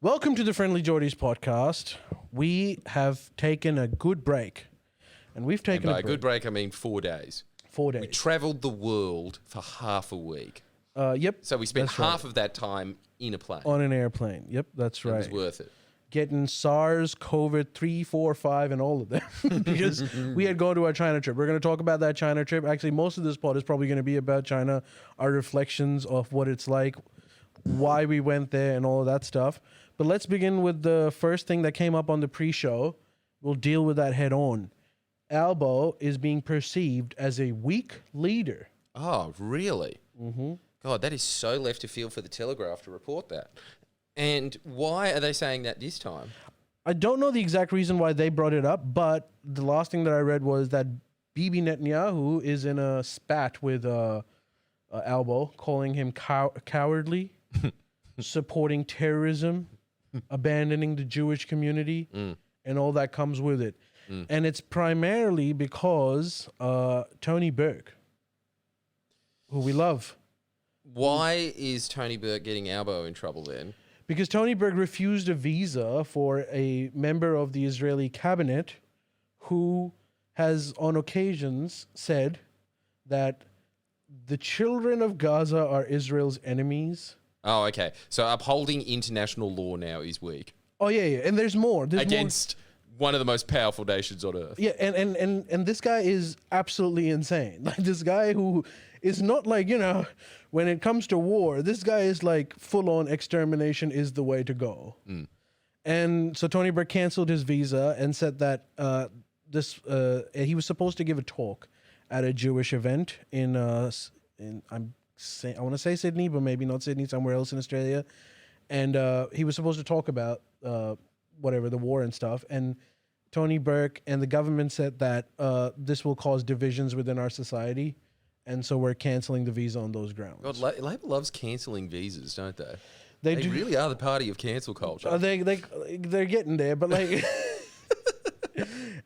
Welcome to the Friendly Geordies podcast. We have taken a good break. And we've taken by a good break, I mean 4 days. 4 days. We travelled the world for half a week. Yep. So we spent half of that time in a plane. On an airplane. Yep, that's right. It was worth it. Getting SARS, COVID 3, 4, 5, and all of them. Because we had gone to our China trip. We're going to talk about that China trip. Actually, most of this pod is probably going to be about China, our reflections of what it's like, why we went there, and all of that stuff. But let's begin with the first thing that came up on the pre-show. We'll deal with that head on. Albo is being perceived as a weak leader. Oh, really? Mm-hmm. God, that is so left of field for the Telegraph to report that. And why are they saying that this time? I don't know the exact reason why they brought it up, but the last thing that I read was that Bibi Netanyahu is in a spat with Albo, calling him cowardly, supporting terrorism, abandoning the Jewish community, and all that comes with it. And it's primarily because Tony Burke, who we love. Why is Tony Burke getting Albo in trouble then? Because Tony Burke refused a visa for a member of the Israeli cabinet who has on occasions said that the children of Gaza are Israel's enemies. Oh, okay. So upholding international law now is weak. Oh, yeah. And there's more. Against one of the most powerful nations on earth. Yeah, and this guy is absolutely insane. Like, this guy who is not like, when it comes to war, this guy is like full-on extermination is the way to go. And so Tony Burke canceled his visa and said that he was supposed to give a talk at a Jewish event in I want to say Sydney, but maybe not Sydney, somewhere else in Australia. And he was supposed to talk about the war and stuff. And Tony Burke and the government said that this will cause divisions within our society. And so we're canceling the visa on those grounds. God, Labor loves cancelling visas, don't they? They really are the party of cancel culture. They're getting there, but like,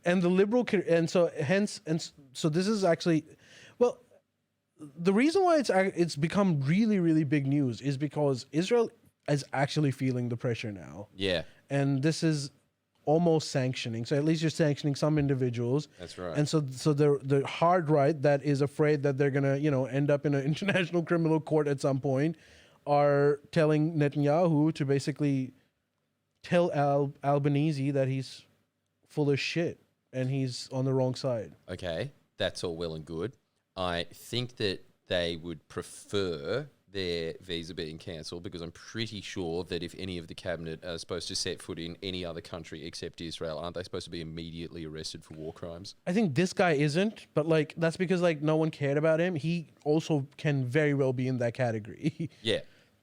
and the liberal, and so this is actually, well, the reason why it's become really, really big news is because Israel is actually feeling the pressure now. Yeah. And this is almost sanctioning. So at least you're sanctioning some individuals. That's right. And so the hard right that is afraid that they're going to, end up in an international criminal court at some point are telling Netanyahu to basically tell Albanese that he's full of shit and he's on the wrong side. Okay, that's all well and good. I think that they would prefer their visa being cancelled because I'm pretty sure that if any of the cabinet are supposed to set foot in any other country except Israel, aren't they supposed to be immediately arrested for war crimes? I think this guy isn't, but like that's because like no one cared about him. He also can very well be in that category. Yeah.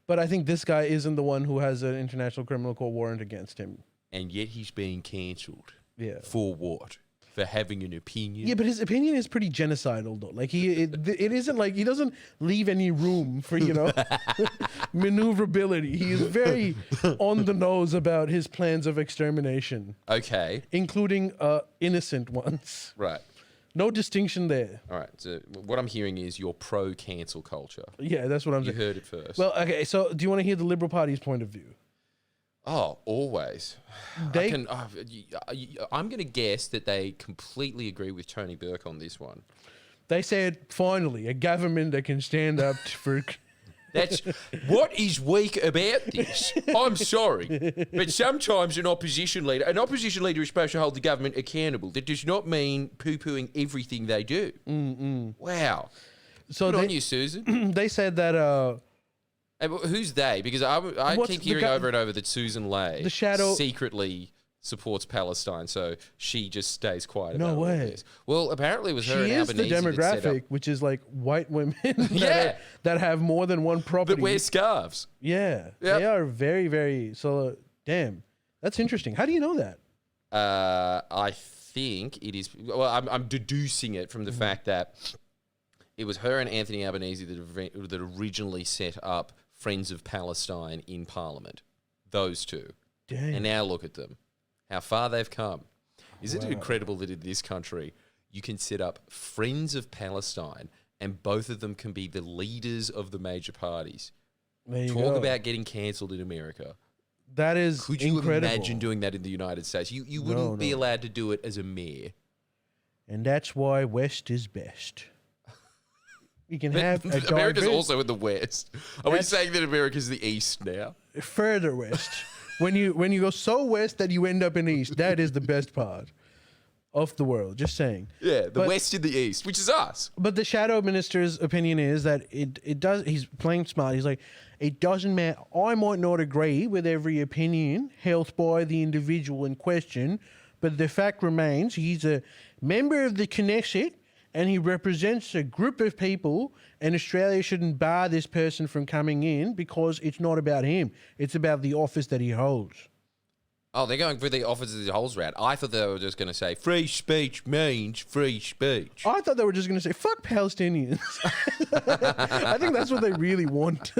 But I think this guy isn't the one who has an international criminal court warrant against him. And yet he's being cancelled. Yeah. For what? For having an opinion? Yeah, but his opinion is pretty genocidal, though. Like, it isn't like he doesn't leave any room for, maneuverability. He is very on the nose about his plans of extermination. Okay. Including innocent ones. Right. No distinction there. All right. So what I'm hearing is you're pro-cancel culture. Yeah, that's what I'm saying. You heard it first. Well, okay, so do you want to hear the Liberal Party's point of view? Oh, always. I'm going to guess that they completely agree with Tony Burke on this one. They said, finally, a government that can stand up for... That's what is weak about this. I'm sorry, but sometimes an opposition leader is supposed to hold the government accountable. That does not mean poo-pooing everything they do. Wow. So good on you, Susan. They said that... who's they? Because I keep hearing over and over that Susan Lay secretly supports Palestine, so she just stays quiet about all this. Well, apparently it was her and Albanese. She is the demographic, which is like white women that have more than one property. But wear scarves. Yeah. Yep. They are very, very... So, damn. That's interesting. How do you know that? I think it is... Well, I'm deducing it from the fact that it was her and Anthony Albanese that originally set up Friends of Palestine in Parliament. Those two. Damn. And now look at them. How far they've come. Isn't it incredible that in this country you can set up Friends of Palestine and both of them can be the leaders of the major parties? Talk about getting cancelled in America. That is Could you incredible. imagine doing that in the United States? You wouldn't be allowed to do it as a mayor. And that's why West is best. You can have a America's diverse- also in the West. Are we saying that America's the East now? further west. when you go so west that you end up in east, that is the best part of the world. Just saying. Yeah, the West and the East, which is us. But the shadow minister's opinion is that it does. He's playing smart. He's like, it doesn't matter. I might not agree with every opinion held by the individual in question, but the fact remains he's a member of the Knesset and he represents a group of people, and Australia shouldn't bar this person from coming in because it's not about him. It's about the office that he holds. Oh, they're going for the officers' holes route. I thought they were just going to say free speech means free speech. I thought they were just going to say, fuck Palestinians. I think that's what they really want.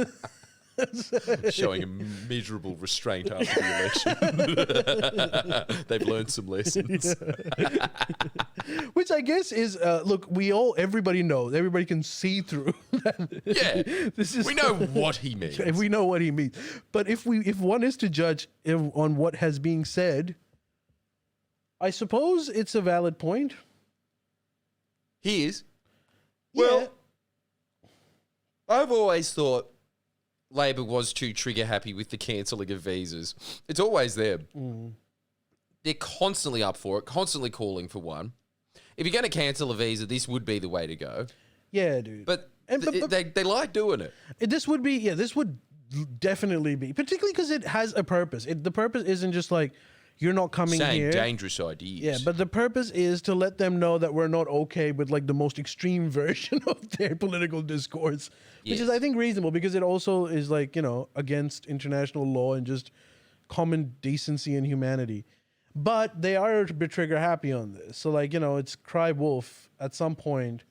Showing a miserable restraint after the election. They've learned some lessons. Which I guess is, look, everybody knows. Everybody can see through that. Yeah, we know what he means. We know what he means. But if one is to judge on what has been said, I suppose it's a valid point. He is. Yeah. Well, I've always thought Labor was too trigger happy with the cancelling of visas. It's always them. They're constantly up for it, constantly calling for one. If you're going to cancel a visa, this would be the way to go. Yeah, dude. But they like doing it. This would definitely be, particularly because it has a purpose. The purpose isn't just like, you're not coming Saying here. dangerous ideas. Yeah, but the purpose is to let them know that we're not okay with like the most extreme version of their political discourse, which is, I think, reasonable because it also is like, against international law and just common decency and humanity. But they are a bit trigger happy on this. So like, it's cry wolf at some point.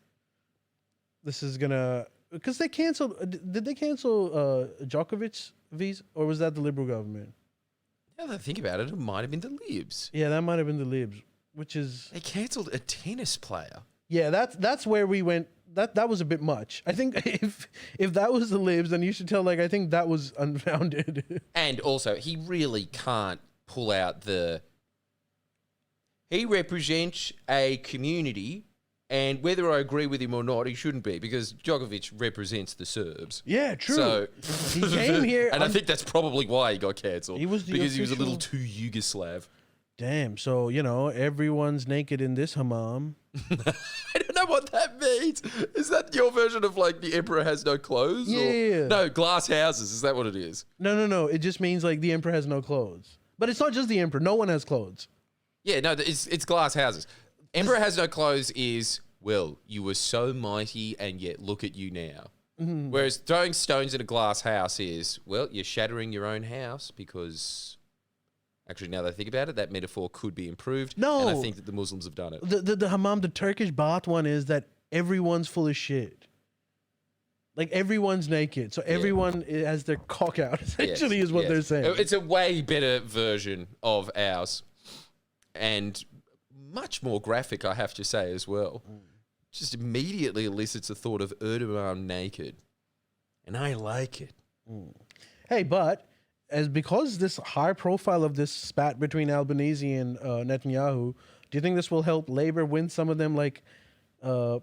This is gonna, because they canceled, did they cancel Djokovic's visa, or was that the Liberal government? Now that I think about it, it might have been the Libs. Yeah, that might have been the Libs, which is... They cancelled a tennis player. Yeah, that's where we went. That was a bit much. I think if that was the Libs, then you should tell, I think that was unfounded. And also, he really can't pull out the... He represents a community, and whether I agree with him or not, he shouldn't be, because Djokovic represents the Serbs. Yeah, true. So he came here... and I think that's probably why he got cancelled. He was because he was a little too Yugoslav. Damn, so, everyone's naked in this hammam. I don't know what that means. Is that your version of the emperor has no clothes? Yeah. No, glass houses. Is that what it is? No. It just means the emperor has no clothes. But it's not just the emperor. No one has clothes. Yeah, no, it's glass houses. Emperor has no clothes is, well, you were so mighty and yet look at you now. Mm-hmm. Whereas throwing stones in a glass house is, well, you're shattering your own house because... Actually, now that I think about it, that metaphor could be improved. No. And I think that the Muslims have done it. The hammam, the Turkish bath one is that everyone's full of shit. Everyone's naked. So everyone has their cock out, essentially, is what they're saying. It's a way better version of ours. And much more graphic, I have to say, as well. Just immediately elicits a thought of Erdogan naked. And I like it. Hey, but... because this high profile of this spat between Albanese and Netanyahu, do you think this will help Labour win some of them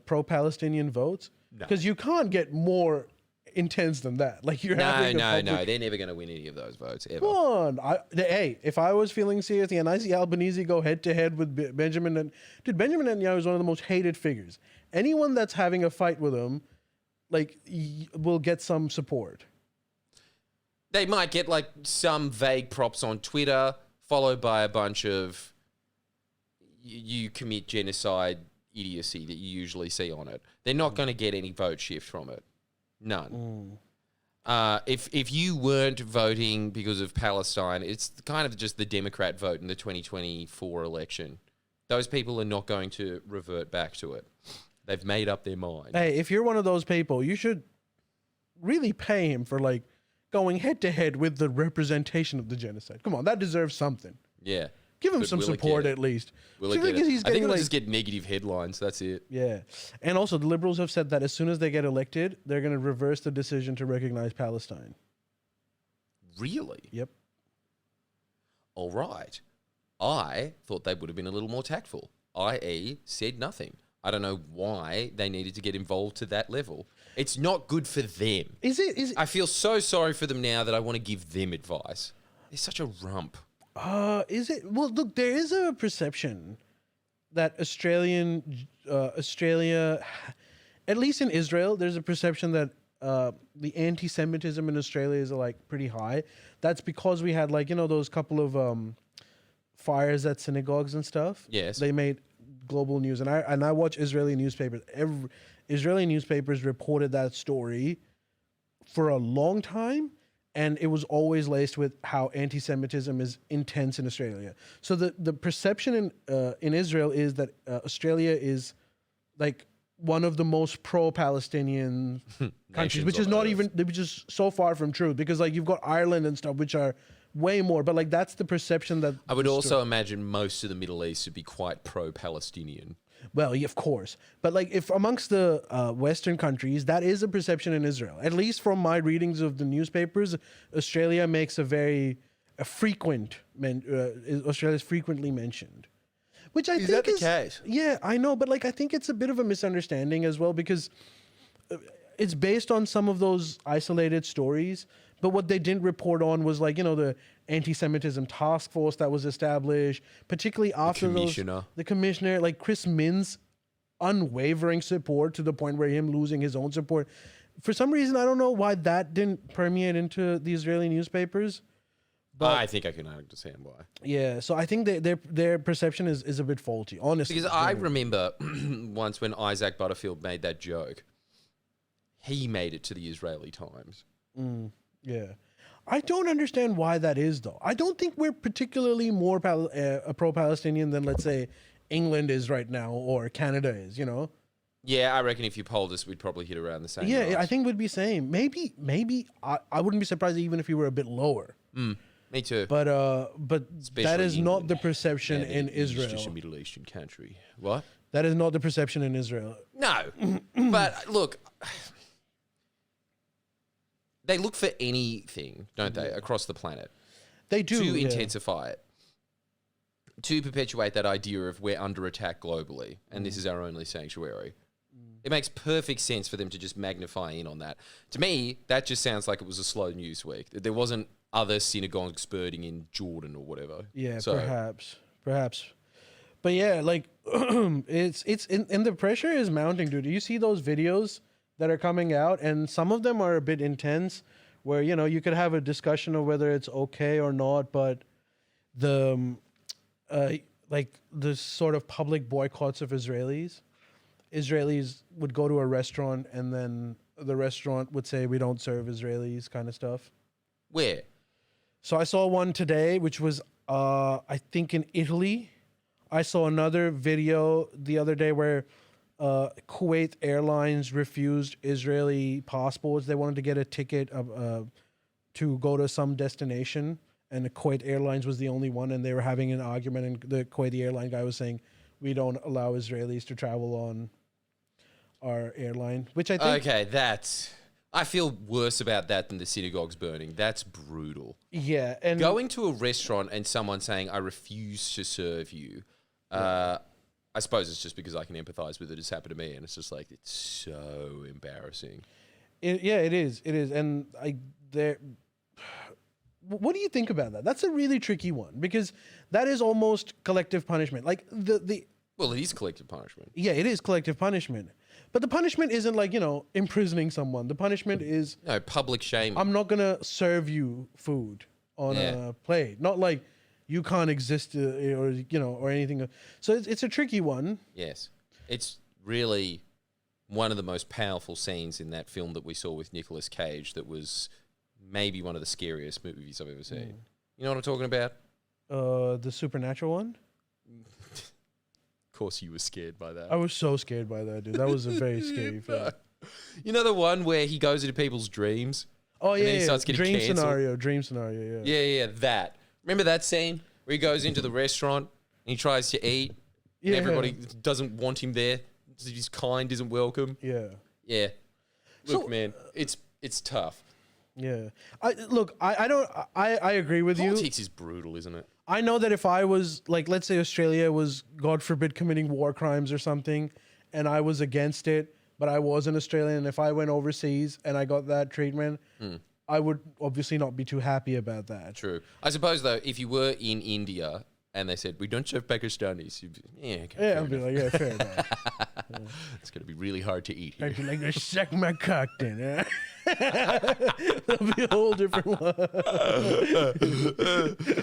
pro-Palestinian votes? Because you can't get more intense than that. No. They're never going to win any of those votes ever. Come on. If I was feeling seriously and I see Albanese go head to head with Benjamin Netanyahu is one of the most hated figures. Anyone that's having a fight with him, will get some support. They might get some vague props on Twitter, followed by a bunch of you commit genocide idiocy that you usually see on it. They're not going to get any vote shift from it. None. If you weren't voting because of Palestine, it's kind of just the Democrat vote in the 2024 election. Those people are not going to revert back to it. They've made up their mind. Hey, if you're one of those people, you should really pay him for going head to head with the representation of the genocide. Come on, that deserves something. Yeah. Give him some support at least. Will it get it? I think it'll just get negative headlines. That's it. Yeah. And also, the Liberals have said that as soon as they get elected, they're going to reverse the decision to recognize Palestine. Really? Yep. all right. I thought they would have been a little more tactful, i.e. said nothing. I don't know why they needed to get involved to that level. It's not good for them. Is it? I feel so sorry for them now that I want to give them advice. They're such a rump. Is it? Well, look, there is a perception that Australia, at least in Israel, there's a perception that the anti-Semitism in Australia is like pretty high. That's because we had those couple of fires at synagogues and stuff. Yes. They made global news, and I watch Israeli newspapers. Israeli newspapers reported that story for a long time, and it was always laced with how anti-Semitism is intense in Australia. So the perception in Israel is that Australia is like one of the most pro-Palestinian countries, which is not even, which is so far from true, because you've got Ireland and stuff, which are way more, but that's the perception that I would also imagine most of the Middle East would be quite pro-Palestinian. Well, yeah, of course, but if amongst the Western countries, that is a perception in Israel. At least from my readings of the newspapers, Australia makes Australia is frequently mentioned, which I think that the case? Yeah, I know, but I think it's a bit of a misunderstanding as well, because it's based on some of those isolated stories. But what they didn't report on was the anti-Semitism task force that was established, particularly after the commissioner, Chris Minn's unwavering support to the point where him losing his own support. For some reason, I don't know why that didn't permeate into the Israeli newspapers. But I think I can understand why. Yeah, so I think their perception is a bit faulty, honestly. Because I remember once when Isaac Butterfield made that joke, he made it to the Israeli Times. Yeah. I don't understand why that is, though. I don't think we're particularly more pro-Palestinian than, let's say, England is right now or Canada is, Yeah, I reckon if you polled us, we'd probably hit around the same. Yeah, marks. I think we'd be same. Maybe I wouldn't be surprised even if we were a bit lower. Me too. But Especially that is not England. the perception in Israel. It's just a Middle Eastern country. What? That is not the perception in Israel. No. But look, they look for anything, don't they, across the planet? They do. To intensify it. To perpetuate that idea of we're under attack globally and this is our only sanctuary. It makes perfect sense for them to just magnify in on that. To me, that just sounds like it was a slow news week. There wasn't other synagogues burning in Jordan or whatever. Yeah, so, perhaps. But yeah, it's and the pressure is mounting, dude. You see those videos that are coming out, and some of them are a bit intense, where you could have a discussion of whether it's okay or not, but the the sort of public boycotts of Israelis would go to a restaurant and then the restaurant would say we don't serve Israelis, kind of stuff. Where? So I saw one today, which was I think in Italy. I saw another video the other day where Kuwait Airlines refused Israeli passports. They wanted to get a ticket to go to some destination, and the Kuwait Airlines was the only one, and they were having an argument, and the Kuwaiti airline guy was saying, we don't allow Israelis to travel on our airline, which I think... Okay, I feel worse about that than the synagogues burning. That's brutal. Yeah, and... Going to a restaurant and someone saying, I refuse to serve you... I suppose it's just because I can empathize with it. It's happened to me, and it's just it's so embarrassing. It is. And what do you think about that? That's a really tricky one, because that is almost collective punishment. Well, it is collective punishment. Yeah, it is collective punishment. But the punishment isn't imprisoning someone. The punishment is... No, public shaming. I'm not going to serve you food on a plate. Not you can't exist or anything. So it's a tricky one. Yes. It's really one of the most powerful scenes in that film that we saw with Nicolas Cage that was maybe one of the scariest movies I've ever seen. You know what I'm talking about? The Supernatural one? Of course you were scared by that. I was so scared by that, dude. That was a very scary film. You know the one where he goes into people's dreams? Oh, yeah, and then he starts getting canceled? Dream scenario, yeah. Yeah, that. Remember that scene where he goes into the restaurant and he tries to eat and everybody doesn't want him there? His kind isn't welcome? Yeah. Yeah. Look, man, it's tough. Yeah. I agree with you. Politics is brutal, isn't it? I know that if I was like, let's say Australia was, God forbid, committing war crimes or something, and I was against it, but I was an Australian, and if I went overseas and I got that treatment, I would obviously not be too happy about that. True. I suppose, though, if you were in India and they said, we don't serve Pakistanis, you'd be, okay, Yeah, I'd be like, yeah, fair enough. it's going to be really hard to eat here. I'd be like, "Just suck my cock then." Eh? That'll be a whole different one.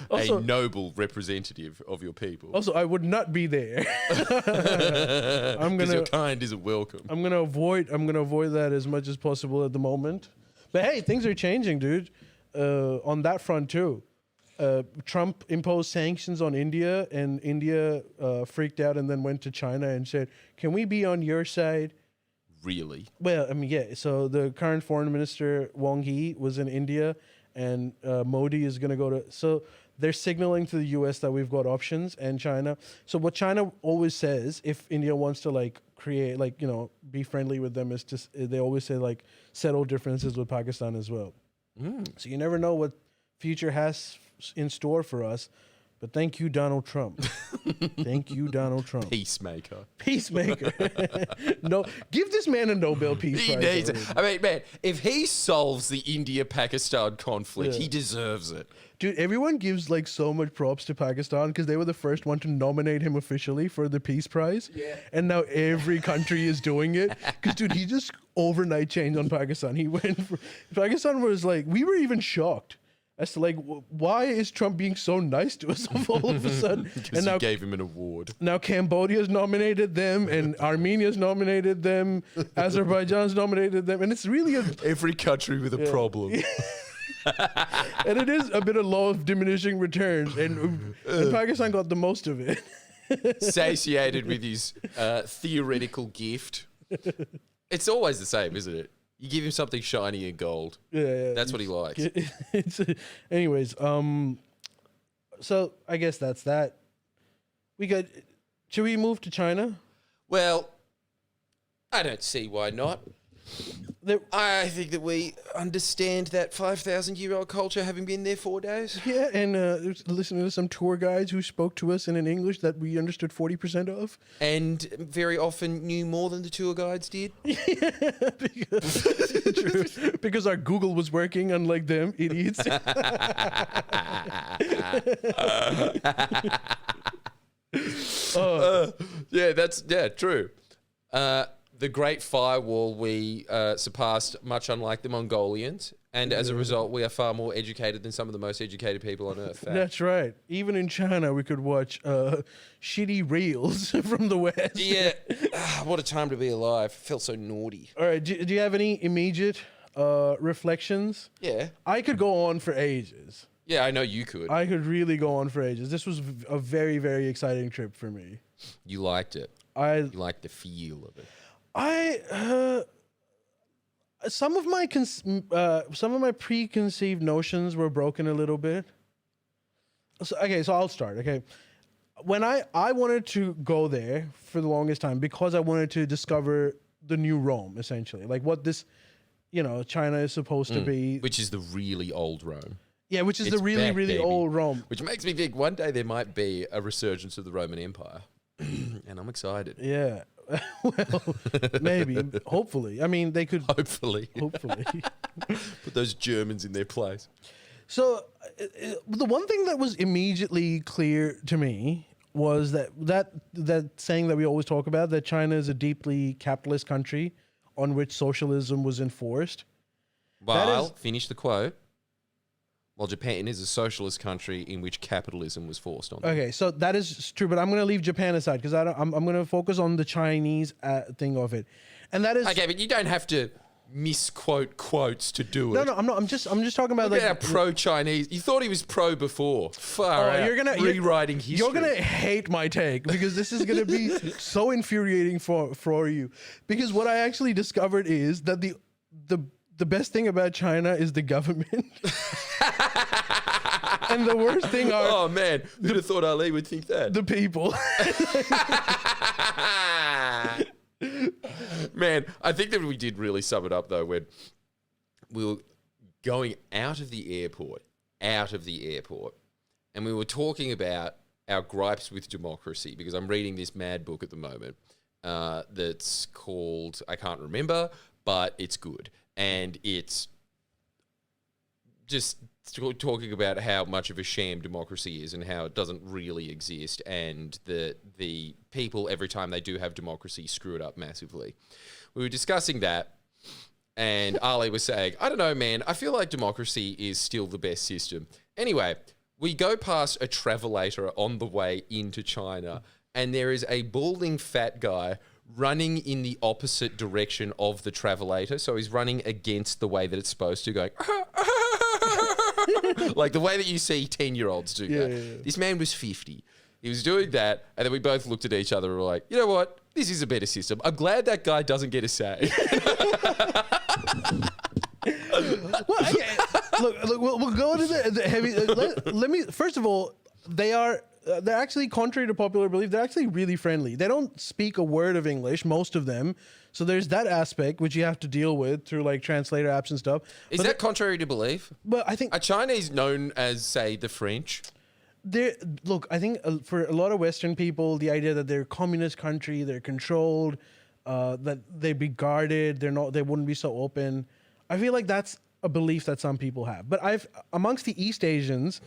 Also, a noble representative of your people. Also, I would not be there. Because your kind isn't welcome. I'm gonna avoid that as much as possible at the moment. But hey, things are changing, dude. On that front too. Trump imposed sanctions on India, and India freaked out and then went to China and said, "Can we be on your side?" Really? Well, I mean, yeah. So the current foreign minister Wang Yi was in India, and Modi is going to go to. So they're signaling to the U.S. that we've got options, and China. So what China always says, if India wants to like create, like, you know, be friendly with them, is just they always say like settle differences with Pakistan as well. So you never know what future has in store for us. But thank you, Donald Trump. Thank you, Donald Trump. Peacemaker. No, give this man a Nobel Peace He Prize. needs it. I mean, man, if he solves the India-Pakistan conflict, he deserves it. Dude, everyone gives like so much props to Pakistan because they were the first one to nominate him officially for the Peace Prize. Yeah. And now every country is doing it. Because, dude, he just overnight changed on Pakistan. Pakistan was like, we were even shocked as to like, why is Trump being so nice to us all of a sudden? Because he gave him an award. Now Cambodia's nominated them, and Armenia's nominated them, Azerbaijan's nominated them, and it's really every country with a problem. And it is a bit of law of diminishing returns, and Pakistan got the most of it. Satiated with his theoretical gift. It's always the same, isn't it? You give him something shiny and gold. Yeah. That's what he likes. Anyways, so I guess that's that. Should we move to China? Well, I don't see why not. I think that we understand that 5,000-year-old culture, having been there 4 days. Yeah, and listening to some tour guides who spoke to us in an English that we understood 40% of. And very often knew more than the tour guides did. Yeah, because our Google was working, unlike them, idiots. True. The Great Firewall we surpassed, much unlike the Mongolians, and as a result, we are far more educated than some of the most educated people on Earth. That's right. Even in China, we could watch shitty reels from the West. Yeah. What a time to be alive. Felt so naughty. All right. Do you have any immediate reflections? Yeah. I could go on for ages. Yeah, I know you could. I could really go on for ages. This was a very, very exciting trip for me. You liked it. You liked the feel of it. Some of my preconceived notions were broken a little bit. So I'll start. Okay, when I wanted to go there for the longest time because I wanted to discover the new Rome, essentially, like what this, China is supposed to be, which is the really old Rome. Yeah, which is the really, really old Rome. Which makes me think one day there might be a resurgence of the Roman Empire, and I'm excited. Yeah. Well, maybe, hopefully. I mean, they could... Hopefully. Put those Germans in their place. So, the one thing that was immediately clear to me was that saying that we always talk about, that China is a deeply capitalist country on which socialism was enforced. Well, finish the quote. While Japan is a socialist country in which capitalism was forced on them. Okay, so that is true, but I'm going to leave Japan aside because I'm going to focus on the Chinese thing of it, and that is okay. But you don't have to misquote quotes to do it. No, I'm not. I'm just talking about Look at how pro-Chinese. You thought he was pro before. Far out. You're rewriting history. You're gonna hate my take because this is gonna be so infuriating for you. Because what I actually discovered is that the best thing about China is the government. And the worst thing are... Oh, man. Who'd have thought Ali would think that? The people. Man, I think that we did really sum it up, though, when we were going out of the airport, and we were talking about our gripes with democracy, because I'm reading this mad book at the moment that's called, I can't remember, but it's good. And it's just talking about how much of a sham democracy is and how it doesn't really exist, and the people, every time they do have democracy, screw it up massively. We were discussing that, and Ali was saying, I don't know, man, I feel like democracy is still the best system. Anyway, we go past a travelator on the way into China, and there is a balding fat guy running in the opposite direction of the travelator. So he's running against the way that it's supposed to, going, like the way that you see 10-year-olds do that. Yeah. This man was 50. He was doing that, and then we both looked at each other and were like, you know what? This is a better system. I'm glad that guy doesn't get a say. Well, look, we'll go to the heavy. Let me, first of all, they're actually, contrary to popular belief, they're actually really friendly. They don't speak a word of English, most of them. So there's that aspect which you have to deal with through like translator apps and stuff. Is that contrary to belief? But I think are Chinese known as, say, the French? Look, I think for a lot of Western people, the idea that they're a communist country, they're controlled, that they'd be guarded, they wouldn't be so open. I feel like that's a belief that some people have. But amongst the East Asians,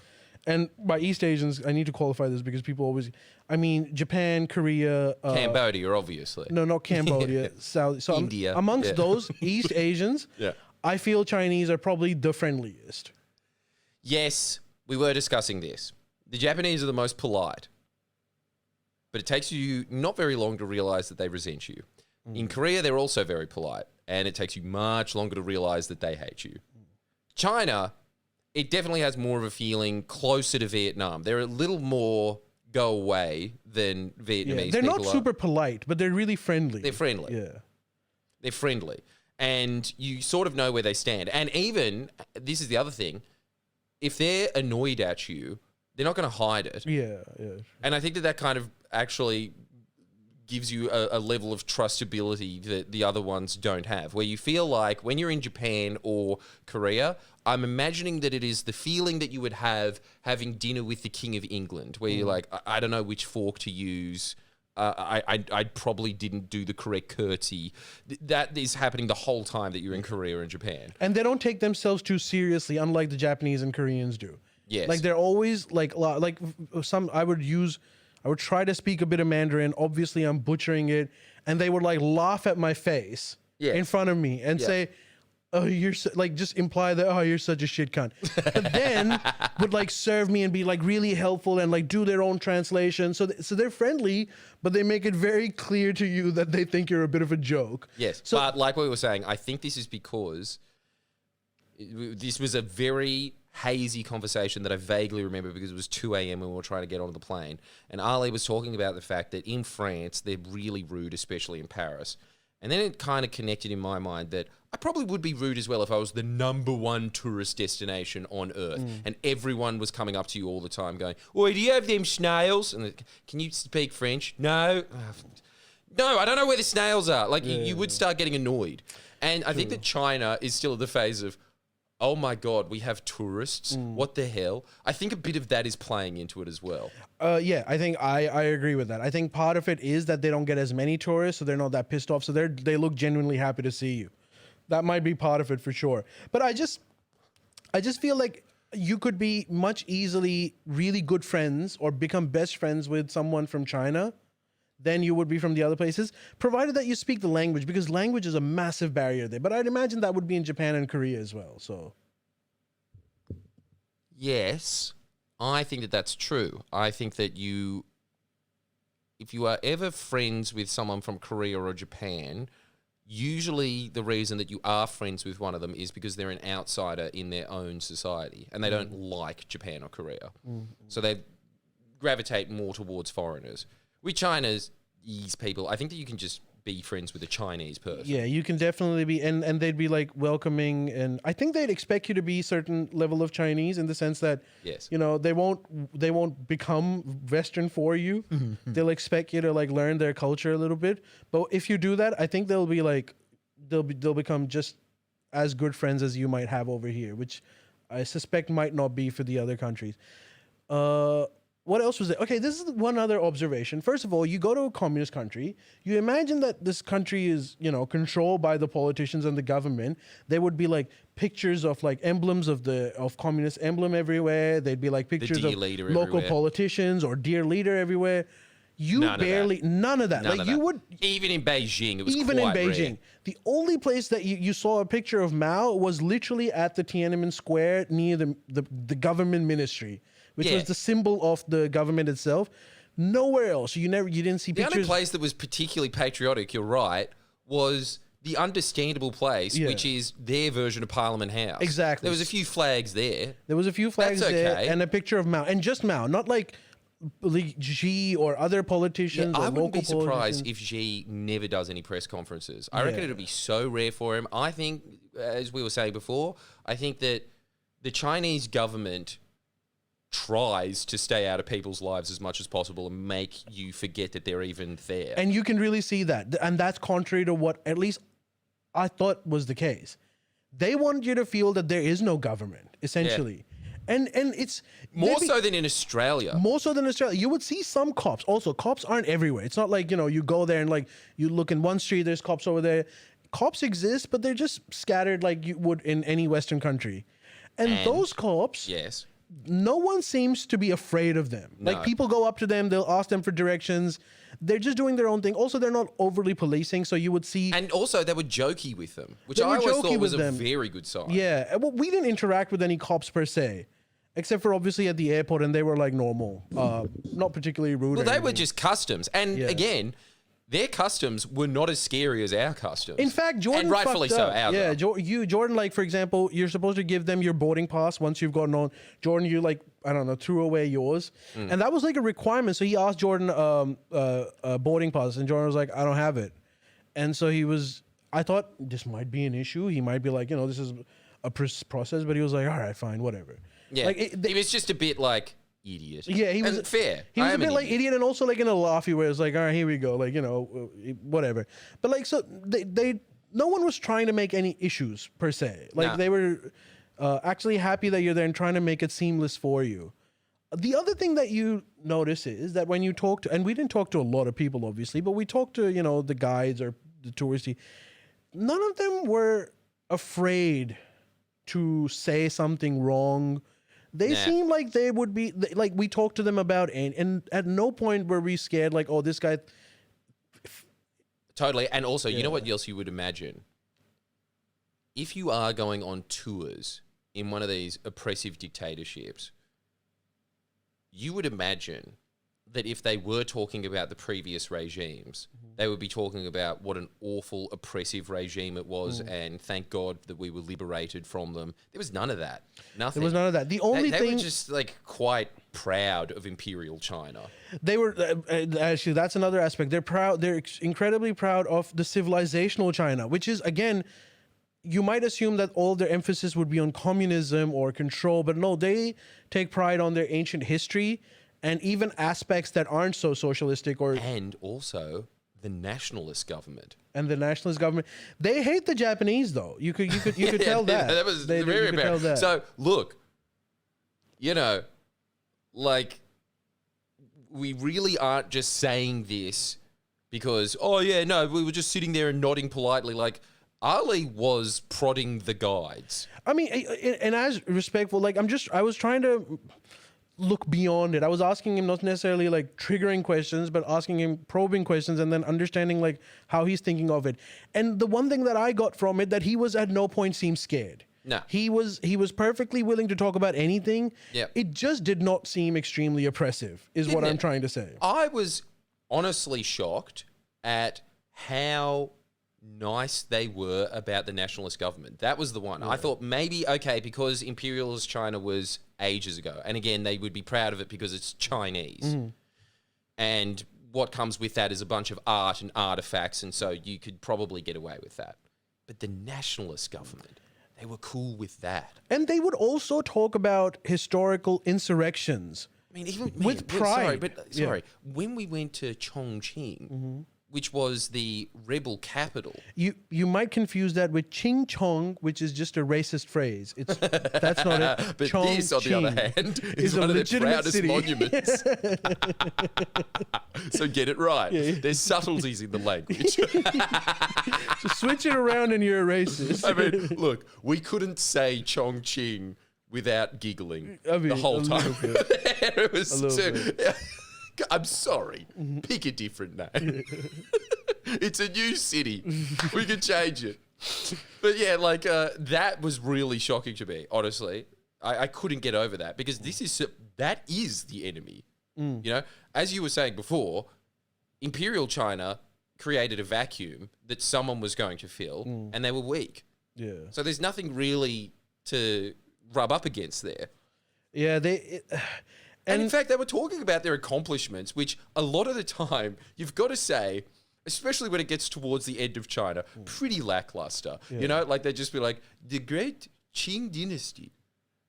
and by East Asians, I need to qualify this because people always, I mean, Japan, Korea. Cambodia, obviously. No, not Cambodia. South. So India. Amongst those East Asians, I feel Chinese are probably the friendliest. Yes, we were discussing this. The Japanese are the most polite, but it takes you not very long to realize that they resent you. In Korea, they're also very polite, and it takes you much longer to realize that they hate you. China, it definitely has more of a feeling closer to Vietnam. They're a little more go away than Vietnamese they're people not super polite, but they're really friendly. They're friendly. Yeah. They're friendly. And you sort of know where they stand. And even, this is the other thing, if they're annoyed at you, they're not going to hide it. Yeah. And I think that kind of actually gives you a level of trustability that the other ones don't have, where you feel like when you're in Japan or Korea, I'm imagining that it is the feeling that you would have having dinner with the King of England, where you're like, I don't know which fork to use. I probably didn't do the correct curtsy. That is happening the whole time that you're in Korea or in Japan. And they don't take themselves too seriously, unlike the Japanese and Koreans do. Yes. Like they're always like I would try to speak a bit of Mandarin. Obviously, I'm butchering it, and they would like laugh at my face in front of me and say, "Oh, you're like," just imply that, "Oh, you're such a shit cunt," but then would like serve me and be like really helpful and like do their own translation. So they're friendly, but they make it very clear to you that they think you're a bit of a joke. Yes, so, but like we were saying, I think this is because this was a very hazy conversation that I vaguely remember because it was 2 a.m. when we were trying to get onto the plane. And Ali was talking about the fact that in France, they're really rude, especially in Paris. And then it kind of connected in my mind that I probably would be rude as well if I was the #1 tourist destination on Earth. And everyone was coming up to you all the time going, "Oi, do you have them snails?" And can you speak French? No. No, I don't know where the snails are. Like, you would start getting annoyed. And I think that China is still at the phase of, oh my God, we have tourists. What the hell? I think a bit of that is playing into it as well. Yeah, I think I agree with that. I think part of it is that they don't get as many tourists, so they're not that pissed off. So they look genuinely happy to see you. That might be part of it for sure. But I just feel like you could be much easily really good friends or become best friends with someone from China than you would be from the other places, provided that you speak the language, because language is a massive barrier there. But I'd imagine that would be in Japan and Korea as well. So, yes, I think that that's true. I think that if you are ever friends with someone from Korea or Japan, usually the reason that you are friends with one of them is because they're an outsider in their own society and they don't like Japan or Korea. So they gravitate more towards foreigners. With China's people, I think that you can just be friends with a Chinese person. Yeah, you can definitely be, and they'd be like welcoming, and I think they'd expect you to be a certain level of Chinese in the sense that, you know, they won't become Western for you. They'll expect you to like learn their culture a little bit. But if you do that, I think they'll be like, they'll become just as good friends as you might have over here, which I suspect might not be for the other countries. What else was there? Okay, this is one other observation. First of all, you go to a communist country, you imagine that this country is, controlled by the politicians and the government. There would be like pictures of like emblems of communist emblem everywhere. They'd be like pictures of local everywhere. Politicians or dear leader everywhere. None of that. Even in Beijing, it was even in quite Beijing. rare. The only place that you saw a picture of Mao was literally at the Tiananmen Square near the government ministry, which was the symbol of the government itself. Nowhere else. You didn't see pictures. The only place that was particularly patriotic, you're right, was the understandable place, which is their version of Parliament House. Exactly. There was a few flags there. That's okay. And a picture of Mao, and just Mao, not like Xi or other politicians or I local wouldn't be surprised politicians. if Xi never does any press conferences. I reckon it'll be so rare for him. I think, as we were saying before, I think that the Chinese government tries to stay out of people's lives as much as possible and make you forget that they're even there. And you can really see that. And that's contrary to what at least I thought was the case. They want you to feel that there is no government, essentially. Yeah. And it's more so than in Australia. More so than Australia. You would see some cops. Also, cops aren't everywhere. It's not like, you go there and like you look in one street, there's cops over there. Cops exist, but they're just scattered like you would in any Western country. And those cops, no one seems to be afraid of them. No. Like people go up to them, they'll ask them for directions. They're just doing their own thing. Also, they're not overly policing, so you would see... And also, they were jokey with them, which I always thought was a very good sign. Yeah. Well, we didn't interact with any cops per se. Except for obviously at the airport, and they were like normal, not particularly rude. Well, they were just customs, and again, their customs were not as scary as our customs. In fact, Jordan, and rightfully so. Jordan, like for example, you're supposed to give them your boarding pass once you've gotten on. Jordan, you threw away yours, and that was like a requirement. So he asked Jordan a boarding pass, and Jordan was like, "I don't have it," and so I thought this might be an issue. He might be like, this is a process, but he was like, "All right, fine, whatever." Yeah, like he was just a bit like idiot. Yeah, he was fair. He was a bit like idiot, and also like in a laughy way. It was like, all right, here we go, like whatever. But like, so no one was trying to make any issues per se. Like they were actually happy that you're there and trying to make it seamless for you. The other thing that you notice is that when you talk to, and we didn't talk to a lot of people obviously, but we talked to the guides or the touristy. None of them were afraid to say something wrong. They seem like they would be, like we talked to them about, and at no point were we scared, like, oh, this guy. Totally. And also, you know what else you would imagine? If you are going on tours in one of these oppressive dictatorships, you would imagine that if they were talking about the previous regimes, they would be talking about what an awful, oppressive regime it was, and thank God that we were liberated from them. There was none of that. Nothing. There was none of that. The only thing... They were just, like, quite proud of Imperial China. They were... actually, that's another aspect. They're proud. They're incredibly proud of the civilizational China, which is, again... You might assume that all their emphasis would be on communism or control, but no, they take pride on their ancient history and even aspects that aren't so socialistic or... And also the nationalist government. And the nationalist government. They hate the Japanese, though. You could tell that. That was very apparent. So, look, like, we really aren't just saying this because, we were just sitting there and nodding politely. Like, Ali was prodding the guides. I mean, and as respectful, like, I was trying to look beyond it. I was asking him not necessarily like triggering questions, but asking him probing questions and then understanding like how he's thinking of it. And the one thing that I got from it, that he was at no point seemed scared. No. He was perfectly willing to talk about anything. Yep. It just did not seem extremely oppressive, is what I'm trying to say. I was honestly shocked at how nice they were about the nationalist government. That was the one. Yeah. I thought maybe, okay, because imperialist China was ages ago, and again, they would be proud of it because it's Chinese. And what comes with that is a bunch of art and artifacts, and so you could probably get away with that. But the nationalist government, they were cool with that. And they would also talk about historical insurrections. I mean, even with pride. Sorry, when we went to Chongqing, which was the rebel capital. You might confuse that with Ching Chong, which is just a racist phrase. That's not it. But Chong this, on the other Ching hand, is one of the proudest city. monuments. So get it right. Yeah. There's subtleties in the language. So switch it around and you're a racist. I mean, look, we couldn't say Chong Ching without giggling the whole a time. little bit. It was A little bit. I'm sorry. Pick a different name. It's a new city. We can change it. But yeah, like that was really shocking to me, honestly. I couldn't get over that because that is the enemy. You know, as you were saying before, Imperial China created a vacuum that someone was going to fill and they were weak. Yeah. So there's nothing really to rub up against there. Yeah, And in fact, they were talking about their accomplishments, which a lot of the time, you've got to say, especially when it gets towards the end of China, pretty lackluster. You know, like they'd just be like, the great Qing dynasty,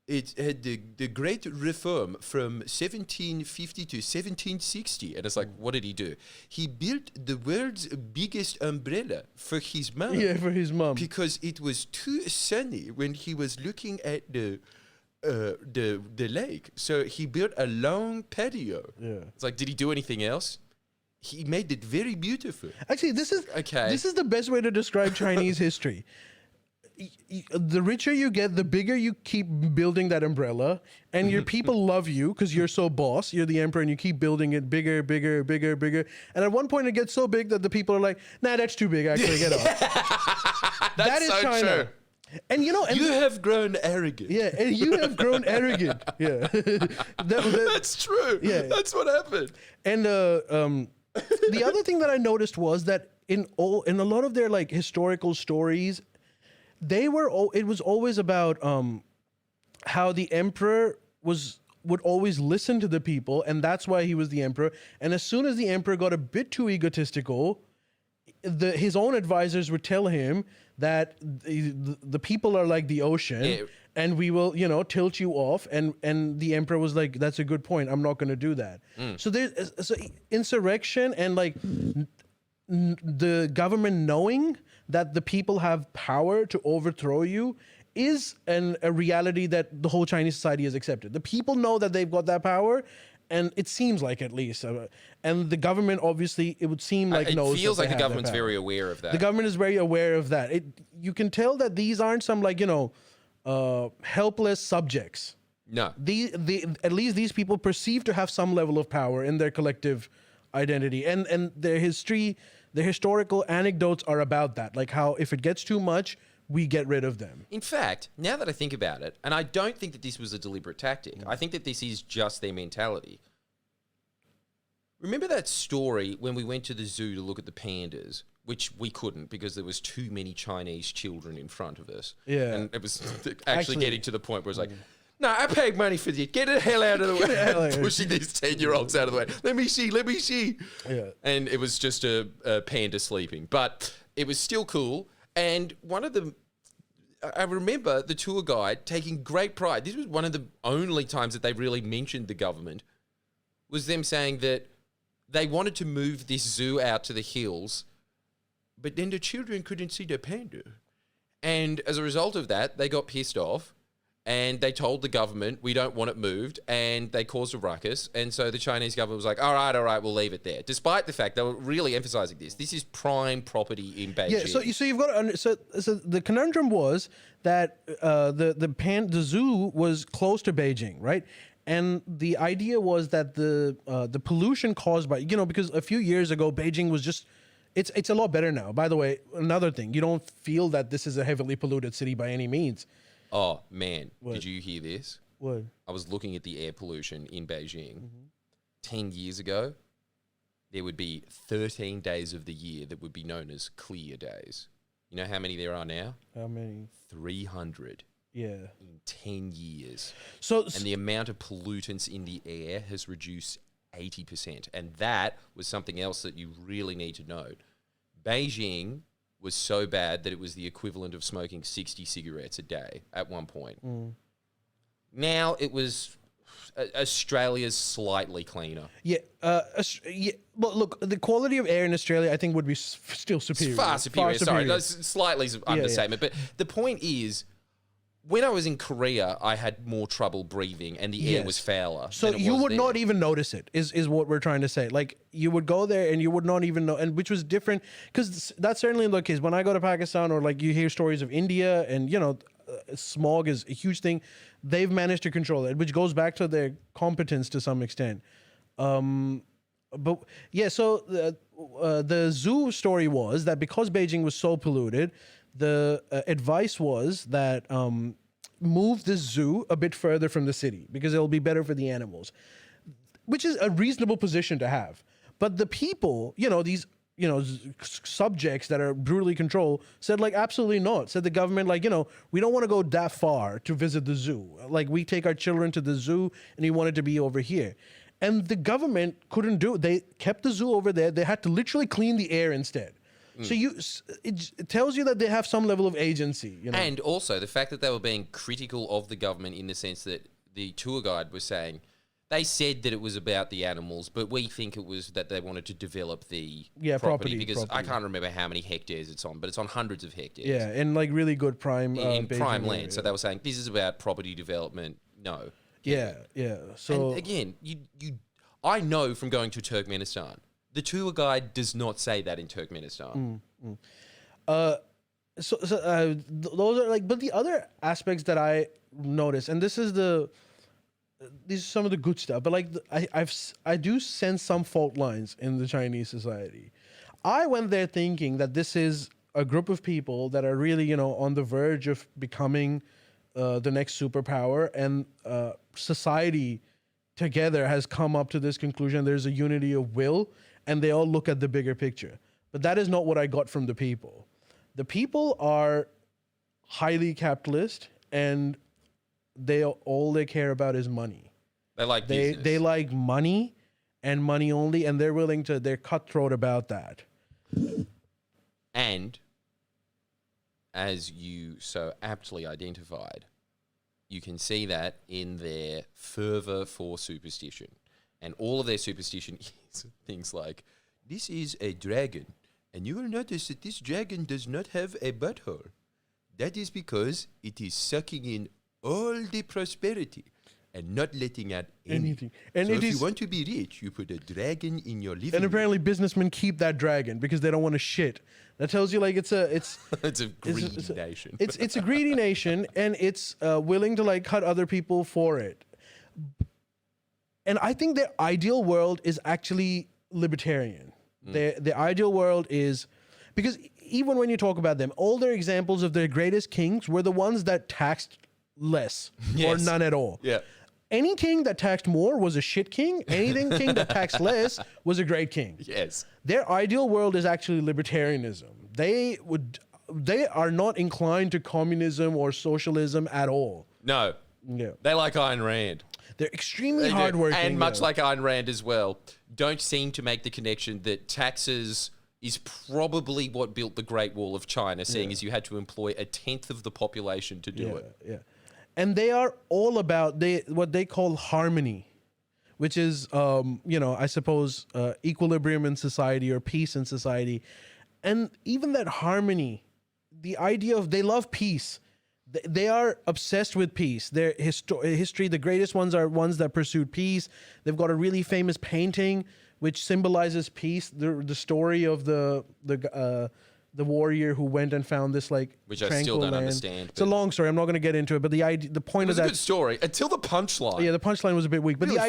it had the great reform from 1750 to 1760. And it's like, what did he do? He built the world's biggest umbrella for his mom. Yeah, for his mom. Because it was too sunny when he was looking at the lake, so he built a long patio. Yeah, it's like, did he do anything else? He made it very beautiful. Actually, this is the best way to describe Chinese history. The richer you get, the bigger you keep building that umbrella, and your people love you because you're so boss. You're the emperor, and you keep building it bigger, bigger, bigger, bigger. And at one point, it gets so big that the people are like, "Nah, that's too big. Actually, get off." That's so China. true. And you know, you have grown arrogant. Yeah, and you have grown arrogant. Yeah, that's true. Yeah, that's what happened. And the other thing that I noticed was that in a lot of their like historical stories, it was always about how the emperor would always listen to the people, and that's why he was the emperor. And as soon as the emperor got a bit too egotistical, his own advisors would tell him that the people are like the ocean, and we will, tilt you off. And the emperor was like, "That's a good point. I'm not going to do that." So there's insurrection and like the government knowing that the people have power to overthrow you is a reality that the whole Chinese society has accepted. The people know that they've got that power. And it seems like, at least, and the government obviously, it would seem like knows. It feels like the government's very aware of that. The government is very aware of that. You can tell that these aren't some like helpless subjects. No. At least these people perceive to have some level of power in their collective identity, and their history, their historical anecdotes are about that. Like how if it gets too much, we get rid of them. In fact, now that I think about it, and I don't think that this was a deliberate tactic, I think that this is just their mentality. Remember that story when we went to the zoo to look at the pandas, which we couldn't because there was too many Chinese children in front of us. Yeah. And it was actually getting to the point where it was like, no, I paid money for this. Get the hell out of the way. Pushing these 10-year-olds out of the way. Let me see. Yeah. And it was just a panda sleeping. But it was still cool. And I remember the tour guide taking great pride. This was one of the only times that they really mentioned the government, was them saying that they wanted to move this zoo out to the hills, but then the children couldn't see the panda. And as a result of that, they got pissed off and they told the government, we don't want it moved, and they caused a ruckus. And so the Chinese government was like, all right, we'll leave it there. Despite the fact they were really emphasizing this. This is prime property in Beijing. Yeah, so you've got to so the conundrum was that the zoo was close to Beijing, right? And the idea was that the pollution caused by, because a few years ago Beijing was just it's a lot better now. By the way, another thing, you don't feel that this is a heavily polluted city by any means. Oh, man. What? Did you hear this? What? I was looking at the air pollution in Beijing. 10 years ago, there would be 13 days of the year that would be known as clear days. You know how many there are now? How many? 300. Yeah. In 10 years. And the amount of pollutants in the air has reduced 80%. And that was something else that you really need to note. Beijing was so bad that it was the equivalent of smoking 60 cigarettes a day at one point. Now it was Australia's slightly cleaner. Yeah, yeah. Well, look, the quality of air in Australia, I think, would be still superior. Far superior. Sorry, that's slightly understatement. yeah. But the point is, when I was in Korea, I had more trouble breathing, and the air was fouler. So you would not even notice it. Is what we're trying to say. Like you would go there and you would not even know, and which was different because that's certainly the case. When I go to Pakistan or like you hear stories of India, and smog is a huge thing. They've managed to control it, which goes back to their competence to some extent. But yeah, so the zoo story was that because Beijing was so polluted, the advice was that move the zoo a bit further from the city because it'll be better for the animals, which is a reasonable position to have. But the people, these subjects that are brutally controlled said like absolutely not. Said the government like we don't want to go that far to visit the zoo. Like we take our children to the zoo and we want it to be over here. And the government couldn't do it. They kept the zoo over there. They had to literally clean the air instead. So it tells you that they have some level of agency. And also the fact that they were being critical of the government in the sense that the tour guide was saying, they said that it was about the animals, but we think it was that they wanted to develop the property because I can't remember how many hectares it's on, but it's on hundreds of hectares. Yeah, and like really good prime in prime land. Yeah. So they were saying this is about property development. No. Yeah. So and again, I know from going to Turkmenistan, the tour guide does not say that in Turkmenistan. So those are like, but the other aspects that I notice, and these are some of the good stuff, but like I do sense some fault lines in the Chinese society. I went there thinking that this is a group of people that are really, on the verge of becoming the next superpower, and society together has come up to this conclusion. There's a unity of will, and they all look at the bigger picture. But that is not what I got from the people. The people are highly capitalist, and all they care about is money. They like business. They like money and money only, and they're cutthroat about that. And as you so aptly identified, you can see that in their fervor for superstition. And all of their superstition is things like, this is a dragon, and you will notice that this dragon does not have a butthole. That is because it is sucking in all the prosperity and not letting out anything. And so if you want to be rich, you put a dragon in your living room. And apparently businessmen keep that dragon because they don't want to shit. That tells you like it's a greedy nation. It's a greedy nation, and it's willing to like cut other people for it. And I think their ideal world is actually libertarian. The ideal world is, because even when you talk about them, all their examples of their greatest kings were the ones that taxed less or none at all. Yeah. Any king that taxed more was a shit king. Anything king that taxed less was a great king. Yes. Their ideal world is actually libertarianism. They are not inclined to communism or socialism at all. No. Yeah. They like Ayn Rand. They're extremely hardworking. And much like Ayn Rand as well, don't seem to make the connection that taxes is probably what built the Great Wall of China, seeing as you had to employ 1/10 of the population to do it. Yeah. And they are all about what they call harmony, which is, I suppose, equilibrium in society or peace in society. And even that harmony, the idea of they love peace. They are obsessed with peace. Their history, the greatest ones are ones that pursued peace. They've got a really famous painting which symbolizes peace. The story of the warrior who went and found this which I still don't understand. It's a long story. I'm not going to get into it, but the point of that. It was a good story until the punchline. Yeah, the punchline was a bit weak, but the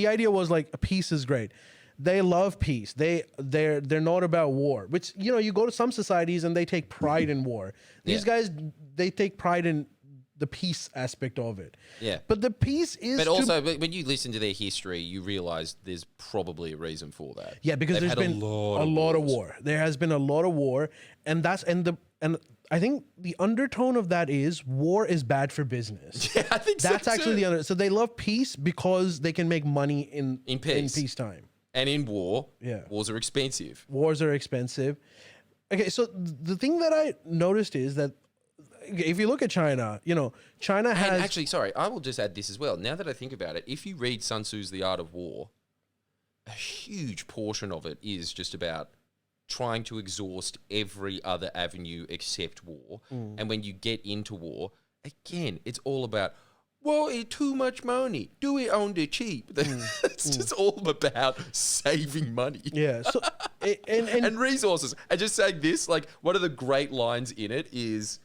idea was like peace is great. They love peace. They're not about war. Which you go to some societies and they take pride in war. These guys, they take pride in the peace aspect of it. Yeah. But the peace is. But also, when you listen to their history, you realize there's probably a reason for that. Yeah, because there's been a lot of war. There has been a lot of war, and I think the undertone of that is war is bad for business. Yeah, I think that's actually the So they love peace because they can make money in peacetime. And in war, wars are expensive. Wars are expensive. Okay, so the thing that I noticed is that if you look at China, China has And actually, sorry, I will just add this as well. Now that I think about it, if you read Sun Tzu's The Art of War, a huge portion of it is just about trying to exhaust every other avenue except war. And when you get into war, again, it's all about, well, it's too much money. Do it on the cheap. It's just all about saving money. Yeah. So and resources. And just saying this, like, one of the great lines in it is,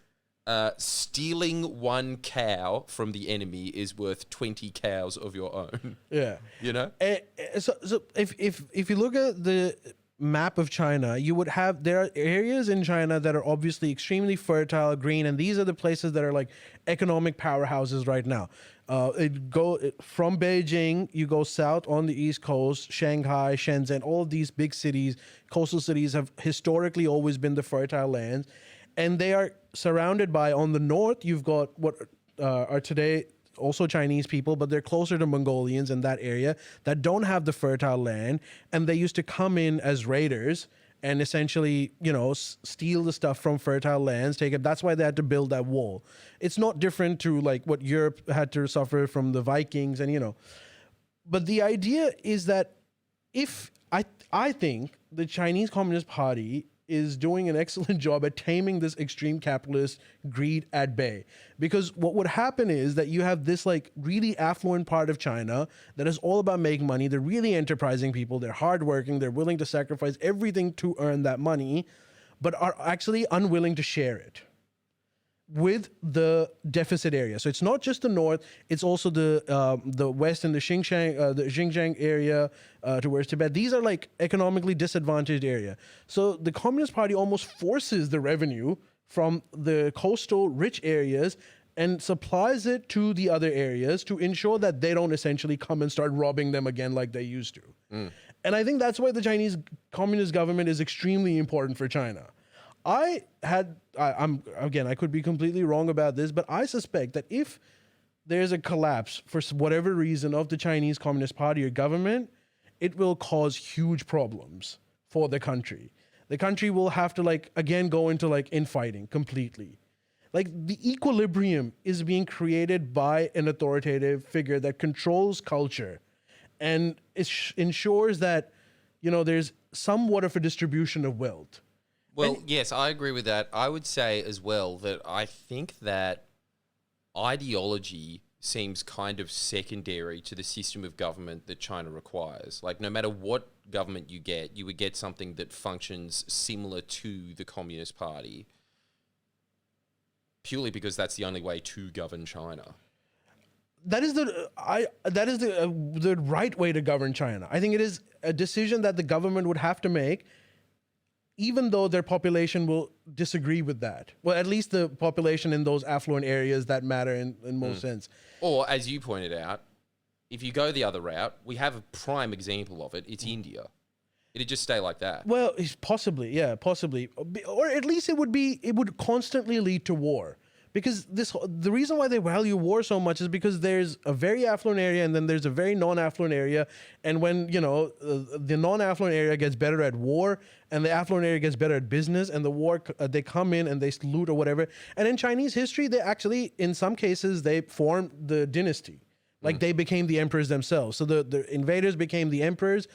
stealing one cow from the enemy is worth 20 cows of your own. Yeah. So if you look at the map of China, you would have, there are areas in China that are obviously extremely fertile, green, and these are the places that are like economic powerhouses right now. From Beijing, you go south on the East Coast, Shanghai, Shenzhen, all of these big cities, coastal cities have historically always been the fertile lands. And they are surrounded by, on the north, you've got what are today also Chinese people, but they're closer to Mongolians in that area that don't have the fertile land. And they used to come in as raiders and essentially, steal the stuff from fertile lands, take it. That's why they had to build that wall. It's not different to like what Europe had to suffer from the Vikings and, But the idea is that I think the Chinese Communist Party is doing an excellent job at taming this extreme capitalist greed at bay. Because what would happen is that you have this like really affluent part of China that is all about making money. They're really enterprising people. They're hardworking. They're willing to sacrifice everything to earn that money, but are actually unwilling to share it with the deficit area. So it's not just the north, it's also the west and the Xinjiang area towards Tibet. These are like economically disadvantaged area. So the Communist Party almost forces the revenue from the coastal rich areas and supplies it to the other areas to ensure that they don't essentially come and start robbing them again like they used to. And I think that's why the Chinese Communist government is extremely important for China. I could be completely wrong about this, but I suspect that if there's a collapse for whatever reason of the Chinese Communist Party or government, it will cause huge problems for the country. The country will have to go into infighting completely. Like the equilibrium is being created by an authoritative figure that controls culture and ensures that, there's somewhat of a distribution of wealth. Well, yes, I agree with that. I would say as well that I think that ideology seems kind of secondary to the system of government that China requires. Like, no matter what government you would get something that functions similar to the Communist Party, purely because that's the only way to govern China. That is the right way to govern China. I think it is a decision that the government would have to make, even though their population will disagree with that. Well, at least the population in those affluent areas that matter in most sense. Or, as you pointed out, if you go the other route, we have a prime example of it. It's India. It'd just stay like that. Well, possibly. Or at least it would constantly lead to war. Because the reason why they value war so much is because there's a very affluent area and then there's a very non-affluent area. And when, the non-affluent area gets better at war and the affluent area gets better at business and the war, they come in and they loot or whatever. And in Chinese history, they actually, in some cases, they formed the dynasty. Like they became the emperors themselves. So the invaders became the emperors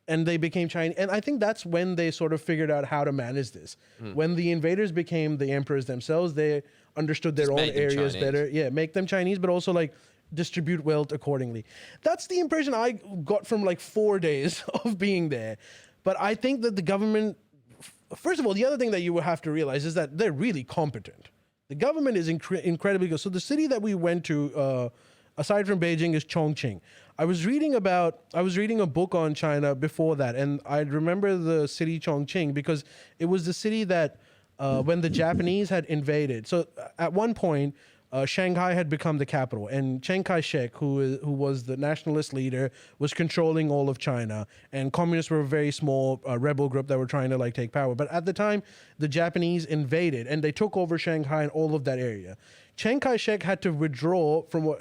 and they became Chinese. And I think that's when they sort of figured out how to manage this. When the invaders became the emperors themselves, they understood their own areas better. Yeah, make them Chinese, but also distribute wealth accordingly. That's the impression I got from 4 days of being there. But I think that the government, first of all, the other thing that you will have to realize is that they're really competent. The government is incredibly good. So the city that we went to, aside from Beijing, is Chongqing. I was reading a book on China before that, and I remember the city Chongqing because it was the city that when the Japanese had invaded. So at one point, Shanghai had become the capital, and Chiang Kai-shek, who was the nationalist leader, was controlling all of China, and communists were a very small rebel group that were trying to take power. But at the time, the Japanese invaded, and they took over Shanghai and all of that area. Chiang Kai-shek had to withdraw from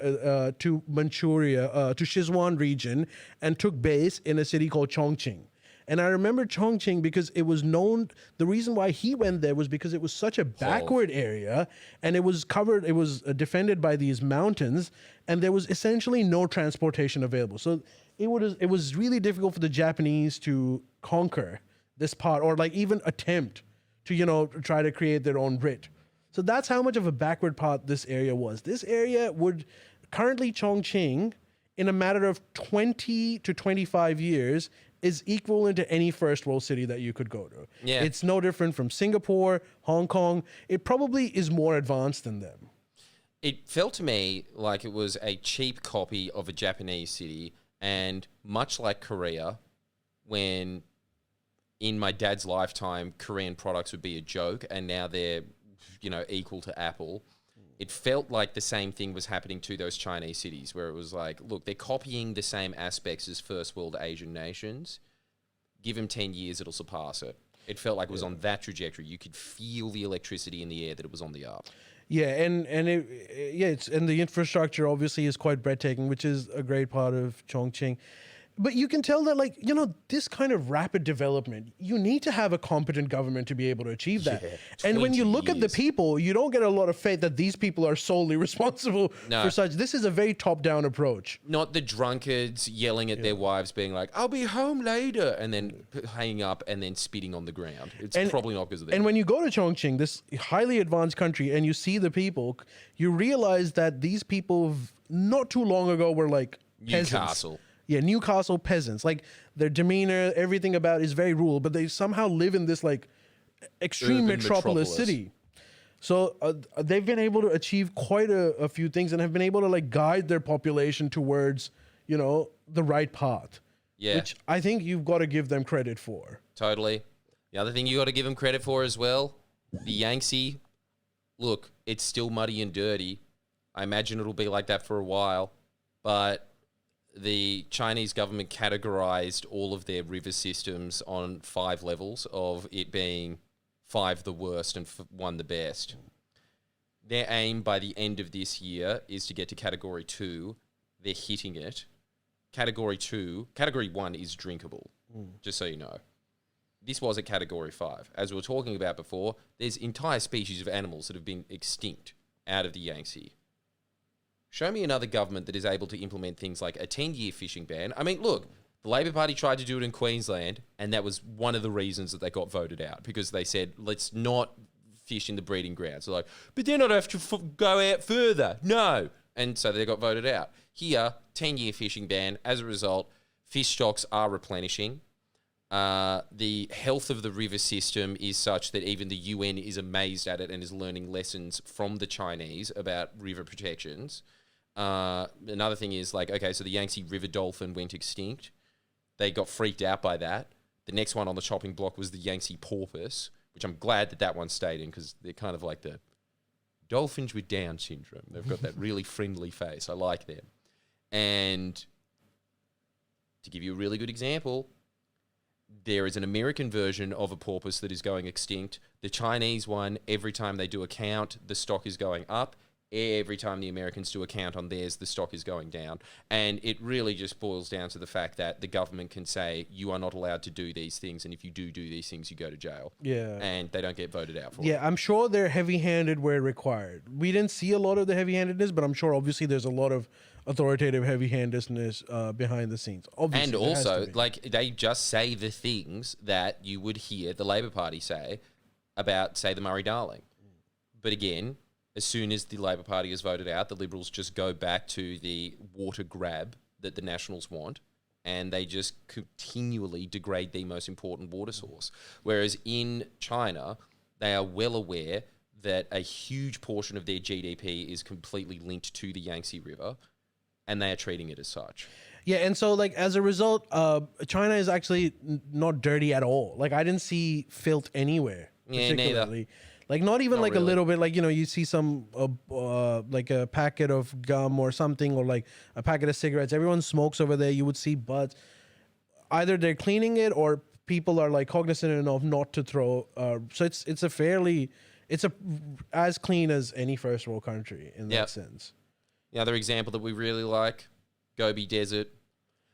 to Manchuria, to Sichuan region, and took base in a city called Chongqing. And I remember Chongqing because it was known, the reason why he went there was because it was such a backward area, and it was defended by these mountains, and there was essentially no transportation available. So it was really difficult for the Japanese to conquer this part, or like even attempt to, try to create their own grid. So that's how much of a backward part this area was. This area would currently, Chongqing, in a matter of 20 to 25 years, is equivalent to any first world city that you could go to. Yeah. It's no different from Singapore, Hong Kong. It probably is more advanced than them. It felt to me like it was a cheap copy of a Japanese city, and much like Korea, when in my dad's lifetime, Korean products would be a joke, and now they're, equal to Apple. It felt like the same thing was happening to those Chinese cities, where it was like, look, they're copying the same aspects as first world Asian nations. Give them 10 years, it'll surpass it. It felt like it was on that trajectory. You could feel the electricity in the air that it was on the up. Yeah, and the infrastructure obviously is quite breathtaking, which is a great part of Chongqing. But you can tell that, this kind of rapid development, you need to have a competent government to be able to achieve that. Yeah, and when you 20 look at the years. people, you don't get a lot of faith that these people are solely responsible for such. This is a very top-down approach. Not the drunkards yelling at their wives, being like, I'll be home later, and then hanging up and then spitting on the ground. It's probably not because of that. And when you go to Chongqing, this highly advanced country, and you see the people, you realize that these people not too long ago were like peasants. Newcastle. Yeah, Newcastle peasants. Like, their demeanor, everything about is very rural, but they somehow live in this extreme Urban metropolis city. So they've been able to achieve quite a few things, and have been able to guide their population towards, the right path. Yeah. Which I think you've got to give them credit for. Totally. The other thing you got to give them credit for as well, the Yangtze, look, it's still muddy and dirty. I imagine it'll be like that for a while, but the Chinese government categorized all of their river systems on 5 levels, of it being 5 the worst and 1 the best. Their aim by the end of this year is to get to category 2. They're hitting it. Category 1 is drinkable, just so you know. This was at category 5. As we were talking about before, there's entire species of animals that have been extinct out of the Yangtze. Show me another government that is able to implement things like a 10-year fishing ban. I mean, look, the Labor Party tried to do it in Queensland, and that was one of the reasons that they got voted out, because they said, let's not fish in the breeding grounds. They're like, but then I'd have to go out further. No. And so they got voted out. Here, 10-year fishing ban. As a result, fish stocks are replenishing. The health of the river system is such that even the UN is amazed at it and is learning lessons from the Chinese about river protections. Another thing is so the Yangtze River dolphin went extinct. They got freaked out by that. The next one on the chopping block was the Yangtze porpoise, which I'm glad that one stayed in, because they're kind of like the dolphins with Down syndrome. They've got that really friendly face. I like them. And to give you a really good example, there is an American version of a porpoise that is going extinct. The Chinese one, every time they do a count, the stock is going up. Every time the Americans do a count on theirs, the stock is going down. And it really just boils down to the fact that the government can say, you are not allowed to do these things, and if you do these things, you go to jail. Yeah. And they don't get voted out for it. Yeah, I'm sure they're heavy-handed where required. We didn't see a lot of the heavy-handedness, but I'm sure obviously there's a lot of authoritative heavy-handedness behind the scenes. Obviously, and also, they just say the things that you would hear the Labor Party say about, say, the Murray-Darling. But again, as soon as the Labor Party is voted out, the Liberals just go back to the water grab that the Nationals want, and they just continually degrade the most important water source. Whereas in China, they are well aware that a huge portion of their GDP is completely linked to the Yangtze River, and they are treating it as such. Yeah, and so as a result, China is actually not dirty at all. I didn't see filth anywhere. Yeah, neither. Not even Not a little bit, you see some, a packet of gum or something, or a packet of cigarettes. Everyone smokes over there. You would see butts. Either they're cleaning it, or people are cognizant enough not to throw. So it's as clean as any first world country in that sense. The other example that we really like, Gobi Desert.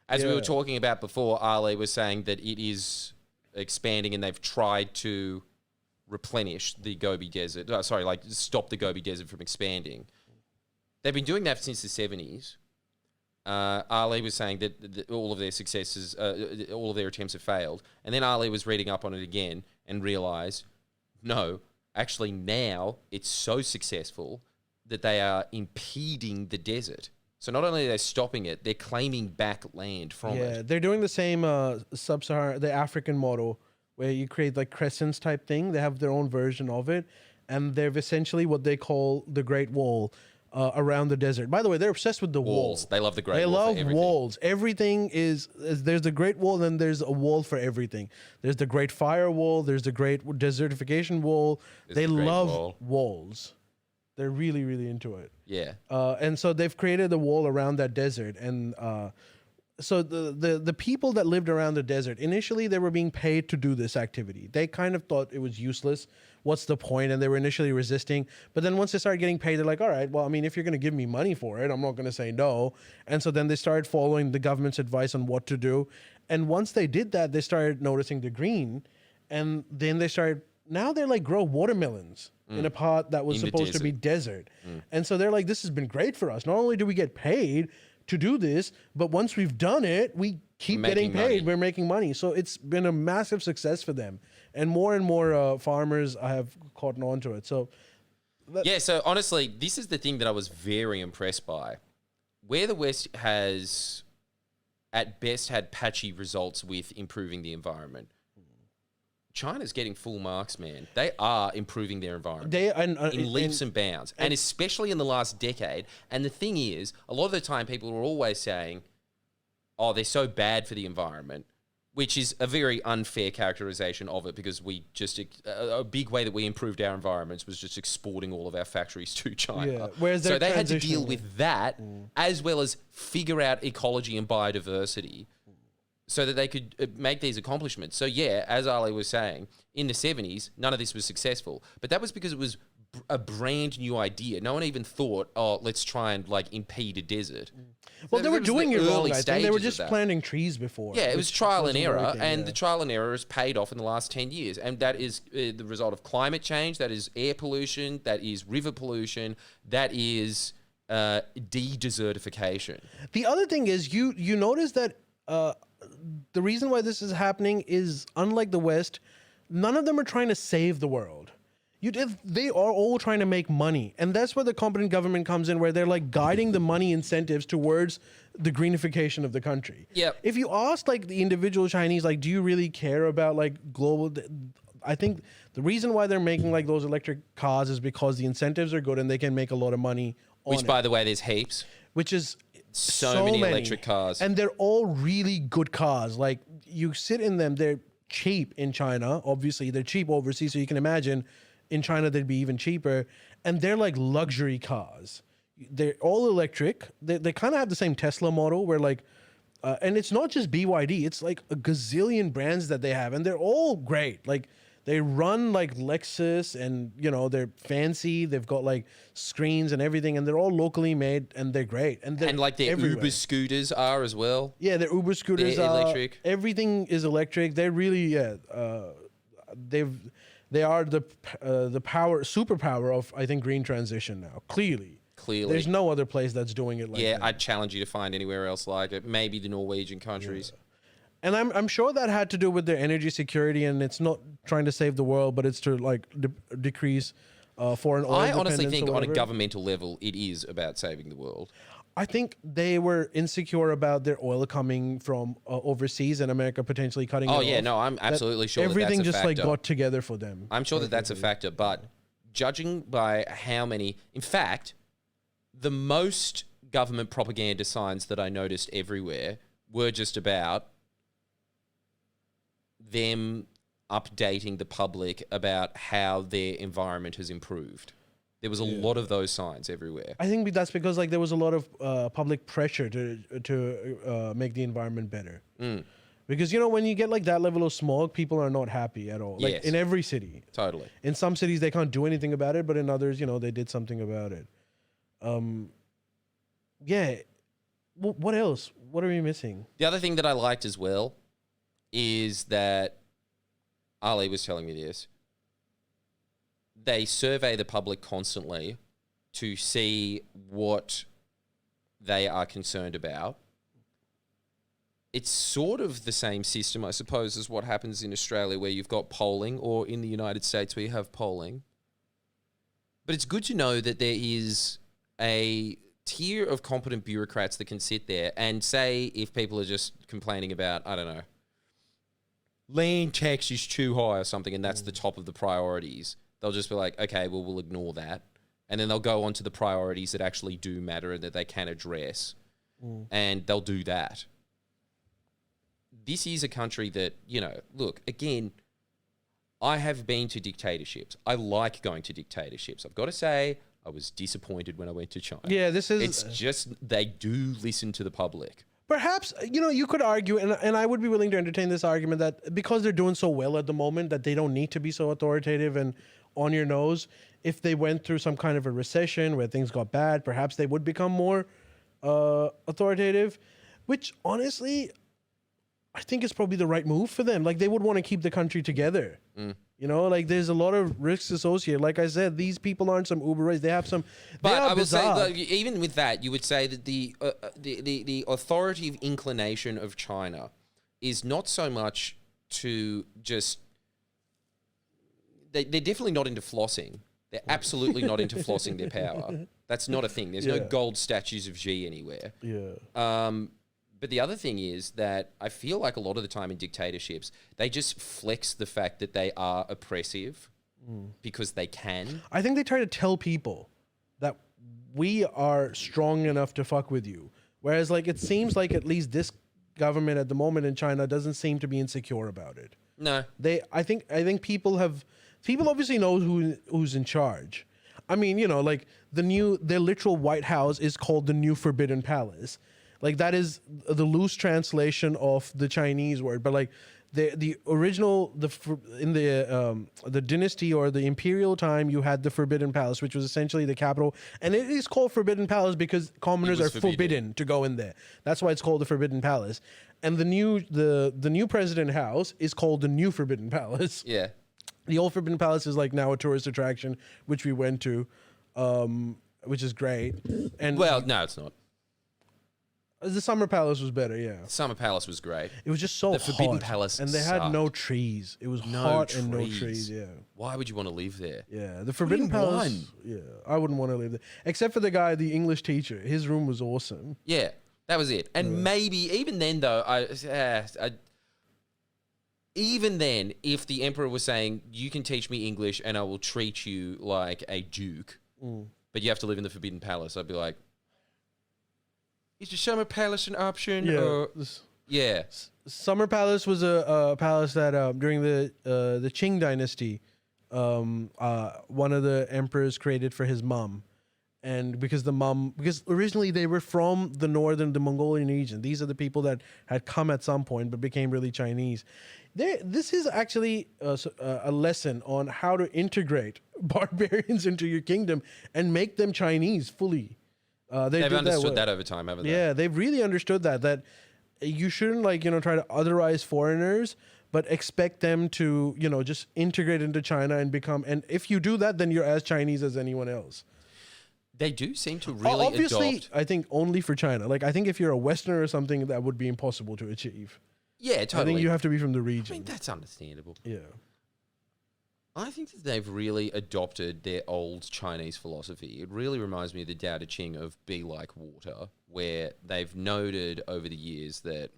As we were Yeah. talking about before, Ali was saying that it is expanding and they've tried to replenish the Gobi Desert. Stop the Gobi Desert from expanding. They've been doing that since the 70s. Ali was saying that all of their successes, all of their attempts have failed. And then Ali was reading up on it again and realised, no, actually now it's so successful that they are impeding the desert. So not only are they stopping it, they're claiming back land from Yeah, it. they're doing the same the African model where you create like crescents type thing. They have their own version of it, and they've essentially what they call the Great Wall around the desert. By the way, they're obsessed with the Walls. wall. They love the Great They Wall for love everything. walls. Everything is there's the Great Wall, and then there's a wall for everything. There's the Great Firewall. There's the Great Desertification Wall. They the Great love Wall. walls. They're really, really into it. Yeah. And so they've created a wall around that desert. And so the people that lived around the desert, initially they were being paid to do this activity. They kind of thought it was useless. What's the point? And they were initially resisting. But then once they started getting paid, they're like, all right, well, I mean, if you're going to give me money for it, I'm not going to say no. And so then they started following the government's advice on what to do. And once they did that, they started noticing the green. And then now they're like grow watermelons in a part that was In the supposed to be desert. And so they're like, this has been great for us. Not only do we get paid to do this, but once we've done it, we keep getting Making paid. money. We're making money. So it's been a massive success for them. And more farmers have caught on to it. So Yeah, so honestly, this is the thing that I was very impressed by. Where the West has, at best, had patchy results with improving the environment, China's getting full marks, man. They are improving their environment in leaps and bounds, and especially in the last decade. And the thing is, a lot of the time people are always saying, oh, they're so bad for the environment, which is a very unfair characterization of it because we just, a big way that we improved our environments was just exporting all of our factories to China. Yeah, whereas So they're they had to deal transitioning. with that as well as figure out ecology and biodiversity so that they could make these accomplishments. So yeah, as Ali was saying, in the 70s, none of this was successful. But that was because it was a brand new idea. No one even thought, oh, let's try and like impede a desert. well, they were was the doing it wrong. early I think they were stages of just that. planting trees before. Yeah, it was which trial and wasn't error, working, and yeah. the trial and error has paid off in the last 10 years. And that is the result of climate change, that is air pollution, that is river pollution, that is de-desertification. The other thing is you notice that the reason why this is happening is unlike the West, none of them are trying to save the world. They are all trying to make money, and that's where the competent government comes in, where they're like guiding the money incentives towards the greenification of the country. Yep. If you ask like the individual Chinese, like, do you really care about like global? I think the reason why they're making like those electric cars is because the incentives are good and they can make a lot of money on Which, it, by the way, there's heaps. which is So many electric cars. and they're all really good cars. Like you sit in them, they're cheap in China. Obviously, they're cheap overseas, so you can imagine in China they'd be even cheaper. And they're like luxury cars. They're all electric. They kind of have the same Tesla model, where like, and it's not just BYD. It's like a gazillion brands that they have, and they're all great. Like they run like Lexus, and you know they're fancy. They've got like screens and everything, and they're all locally made, and they're great. And they're And like their everywhere. Uber scooters are as well. Yeah, their Uber scooters They're are electric. Everything is electric. They're really they are the superpower of, I think, green transition now. Clearly, there's no other place that's doing it like Yeah, that. I'd challenge you to find anywhere else like it. Maybe the Norwegian countries. And I'm sure that had to do with their energy security, and it's not trying to save the world, but it's to like decrease foreign oil. I honestly dependence think or on a whatever. governmental level, it is about saving the world. I think they were insecure about their oil coming from overseas and America potentially cutting. Oh it yeah, off. no, I'm absolutely sure Everything that that's a just like factor. got together for them. I'm sure that that's a factor, but judging by how many, in fact, the most government propaganda signs that I noticed everywhere were just about them updating the public about how their environment has improved. There was a lot of those signs everywhere. I think that's because like there was a lot of public pressure to make the environment better. Because you know when you get like that level of smog, people are not happy at all. Like Yes. in every city. Totally. In some cities they can't do anything about it, but in others, you know, they did something about it. Yeah, What else? What are we missing? The other thing that I liked as well is that Ali was telling me this. They survey the public constantly to see what they are concerned about. It's sort of the same system, I suppose, as what happens in Australia where you've got polling, or in the United States where you have polling. But it's good to know that there is a tier of competent bureaucrats that can sit there and say if people are just complaining about, I don't know, land tax is too high or something, and that's the top of the priorities, they'll just be like, okay, well, we'll ignore that. And then they'll go on to the priorities that actually do matter and that they can address. And they'll do that. This is a country that, you know, look, again, I have been to dictatorships. I like going to dictatorships. I've got to say, I was disappointed when I went to China. Yeah, this is... It's just, they do listen to the public. Perhaps, you know, you could argue, and I would be willing to entertain this argument, that because they're doing so well at the moment, that they don't need to be so authoritative and on your nose. If they went through some kind of a recession where things got bad, perhaps they would become more authoritative, which honestly, I think is probably the right move for them. Like, they would want to keep the country together. You know, like, there's a lot of risks associated. Like I said, these people aren't some uber race. They have some... But I would say, like, even with that, you would say that the authoritative inclination of China is not so much to just... They're definitely not into flossing. They're absolutely not into flossing their power. That's not a thing. There's no gold statues of Xi anywhere. Yeah. But the other thing is that I feel like a lot of the time in dictatorships, they just flex the fact that they are oppressive because they can. I think they try to tell people that we are strong enough to fuck with you. Whereas, like, it seems like at least this government at the moment in China doesn't seem to be insecure about it. No. I think people obviously know who's in charge. I mean, you know, like, their literal White House is called the New Forbidden Palace. Like, that is the loose translation of the Chinese word, but like the original, in the dynasty or the imperial time, you had the Forbidden Palace, which was essentially the capital, and it is called Forbidden Palace because commoners are forbidden to go in there. That's why it's called the Forbidden Palace. And the new president house is called the New Forbidden Palace. Yeah. The old Forbidden Palace is like now a tourist attraction, which we went to, which is great. And well, no, it's not. The Summer Palace was better, yeah. Summer Palace was great. It was just so hot. The Forbidden Palace and they had no trees. It was hot and no trees, yeah. Why would you want to live there? Yeah, the Forbidden Palace. Yeah, I wouldn't want to live there. Except for the guy, the English teacher. His room was awesome. Yeah, that was it. And maybe, even then though, even then, if the emperor was saying, you can teach me English and I will treat you like a duke, but you have to live in the Forbidden Palace, I'd be like, is the Summer Palace an option? Yeah. Summer Palace was a palace that during the Qing dynasty, one of the emperors created for his mom. And because originally they were from the Mongolian region. These are the people that had come at some point but became really Chinese. This is actually a lesson on how to integrate barbarians into your kingdom and make them Chinese fully. They've understood that over time, haven't they? Yeah, they've really understood that you shouldn't try to otherize foreigners, but expect them to, just integrate into China and become, and if you do that, then you're as Chinese as anyone else. They do seem to really obviously, adopt. I think only for China. Like, I think if you're a Westerner or something, that would be impossible to achieve. Yeah, totally. I think you have to be from the region. I mean, that's understandable. Yeah. I think that they've really adopted their old Chinese philosophy. It really reminds me of the Tao Te Ching of be like water, where they've noted over the years that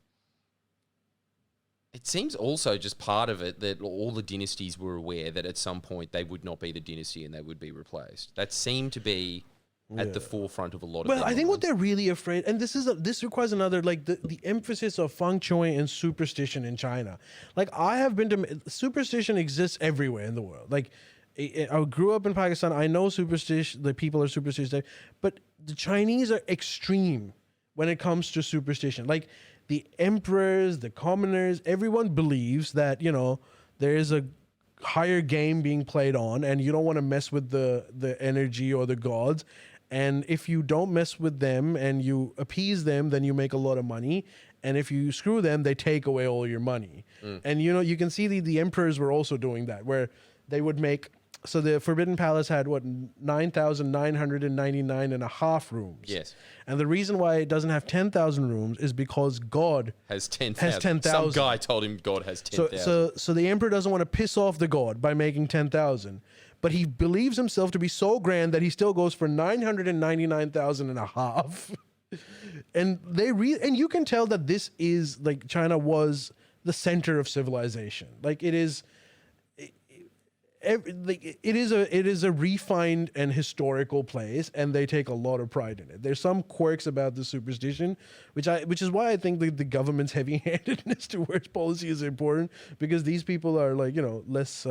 it seems also just part of it that all the dynasties were aware that at some point they would not be the dynasty and they would be replaced. That seemed to be at the forefront of a lot of Well, I think what they're really afraid, and this requires another, like, the emphasis of feng shui and superstition in China. Like, I have been to, superstition exists everywhere in the world. Like, I grew up in Pakistan. I know superstition, the people are superstitious, but the Chinese are extreme when it comes to superstition. Like, the emperors, the commoners, everyone believes that, there is a higher game being played on and you don't want to mess with the energy or the gods. And if you don't mess with them and you appease them, then you make a lot of money. And if you screw them, they take away all your money. And you can see the emperors were also doing that, where they would make. So the Forbidden Palace had 9,999.5 rooms. Yes. And the reason why it doesn't have 10,000 rooms is because God has 10,000. 10,000. Some guy told him God has 10,000. So the emperor doesn't want to piss off the god by making 10,000, but he believes himself to be so grand that he still goes for 999,500. And and you can tell that this is like China was the center of civilization. Like it is. It is a refined and historical place, and they take a lot of pride in it. There's some quirks about the superstition, which is why I think the government's heavy-handedness towards policy is important, because these people are like, less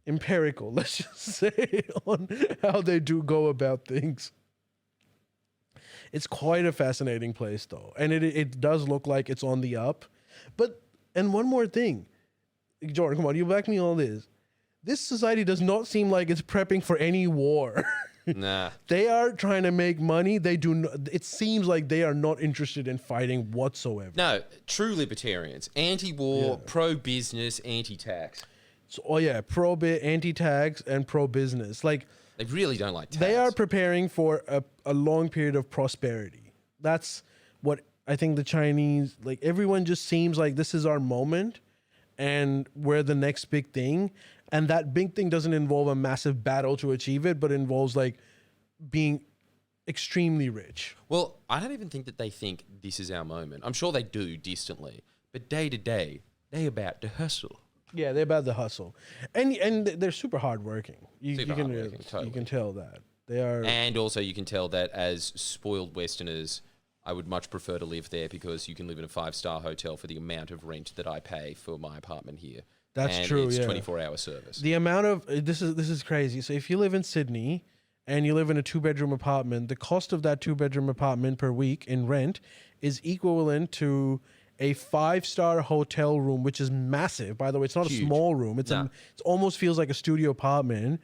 empirical, let's just say, on how they do go about things. It's quite a fascinating place, though, and it does look like it's on the up. And one more thing, Jordan, come on, you back me on this. This society does not seem like it's prepping for any war. Nah. They are trying to make money. They do not, it seems like they are not interested in fighting whatsoever. No, true libertarians. Anti-war, pro-business, anti-tax. So, anti-tax and pro-business. Like, they really don't like tax. They are preparing for a long period of prosperity. That's what I think the Chinese, like, everyone just seems like this is our moment and we're the next big thing. And that big thing doesn't involve a massive battle to achieve it, but involves like being extremely rich. Well, I don't even think that they think this is our moment. I'm sure they do distantly, but day to day, they about to hustle. Yeah, they're about the hustle, and they're super hardworking. You can tell that they are, and also you can tell that as spoiled Westerners, I would much prefer to live there because you can live in a 5-star hotel for the amount of rent that I pay for my apartment here. That's true. It's 24-hour service. The amount of this is crazy. So if you live in Sydney and you live in a 2-bedroom apartment, the cost of that 2-bedroom apartment per week in rent is equivalent to a 5-star hotel room, which is massive. By the way, it's not Huge. A small room. It almost feels like a studio apartment.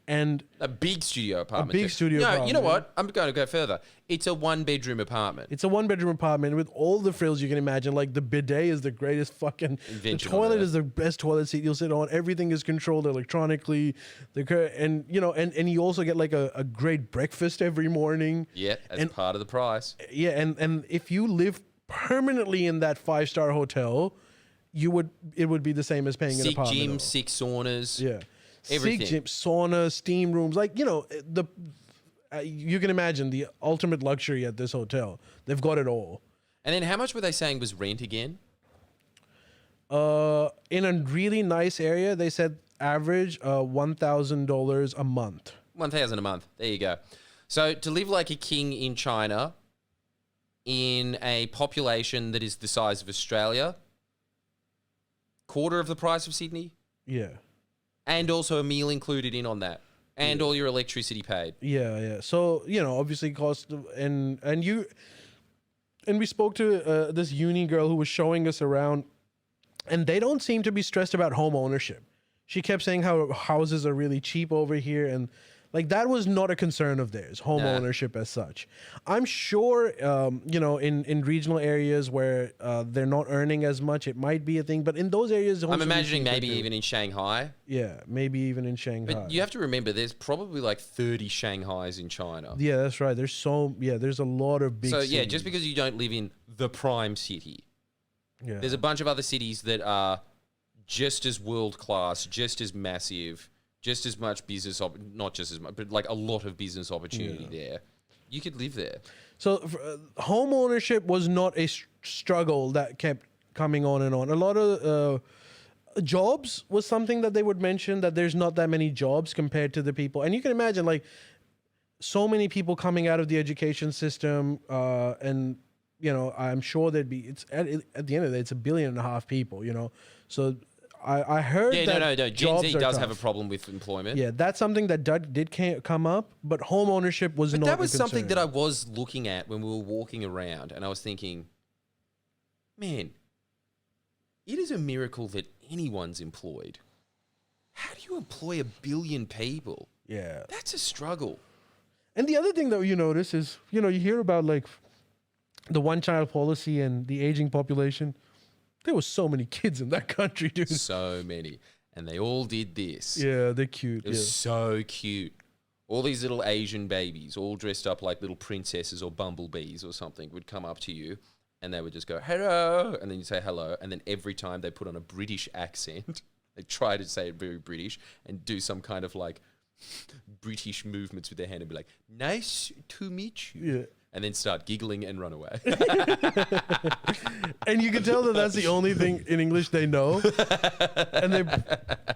And a big studio apartment. Apartment. You know what? I'm going to go further. It's a 1-bedroom apartment. It's a 1-bedroom apartment with all the frills you can imagine. Like the bidet is the greatest fucking invention. The toilet is the best toilet seat you'll sit on. Everything is controlled electronically. And you also get like a great breakfast every morning. Yeah, as part of the price. Yeah, and if you live permanently in that 5-star hotel, it would be the same as paying an apartment. 6 gyms, 6 saunas. Yeah. Everything. 6 gyms, sauna, steam rooms, like you can imagine the ultimate luxury at this hotel. They've got it all. And then how much were they saying was rent again? In a really nice area, they said average $1,000 a month. $1,000 a month. There you go. So to live like a king in China, in a population that is the size of Australia, quarter of the price of Sydney. Yeah. And also a meal included in on that. And all your electricity paid. Yeah. So, obviously cost and we spoke to this uni girl who was showing us around, and they don't seem to be stressed about home ownership. She kept saying how houses are really cheap over here, and like that was not a concern of theirs, home ownership as such. I'm sure, in regional areas where they're not earning as much, it might be a thing. But in those areas, I'm imagining maybe even in Shanghai. Yeah, maybe even in Shanghai. But you have to remember, there's probably like 30 Shanghais in China. Yeah, that's right. There's a lot of big cities. Yeah, just because you don't live in the prime city, there's a bunch of other cities that are just as world class, just as massive, just as much business, not just as much, but like a lot of business opportunity there. You could live there. So home ownership was not a struggle that kept coming on and on. A lot of jobs was something that they would mention, that there's not that many jobs compared to the people. And you can imagine like so many people coming out of the education system and, I'm sure there'd be, it's at the end of the day, it's 1.5 billion people, So I heard that no. Gen Z does tough. have a problem with employment. Yeah, that's something that did come up, but home ownership was not. That was a concern. something that I was looking at when we were walking around, and I was thinking, man, it is a miracle that anyone's employed. How do you employ 1 billion people? Yeah, that's a struggle. And the other thing that you notice is, you hear about like the one-child policy and the aging population. There was so many kids in that country, dude. So many. And they all did this. Yeah, they're cute. It was so cute. All these little Asian babies, all dressed up like little princesses or bumblebees or something, would come up to you and they would just go, hello. And then you say hello. And then every time they put on a British accent, they try to say it very British and do some kind of like British movements with their hand and be like, nice to meet you. Yeah. And then start giggling and run away. And you can tell that that's the only thing in English they know.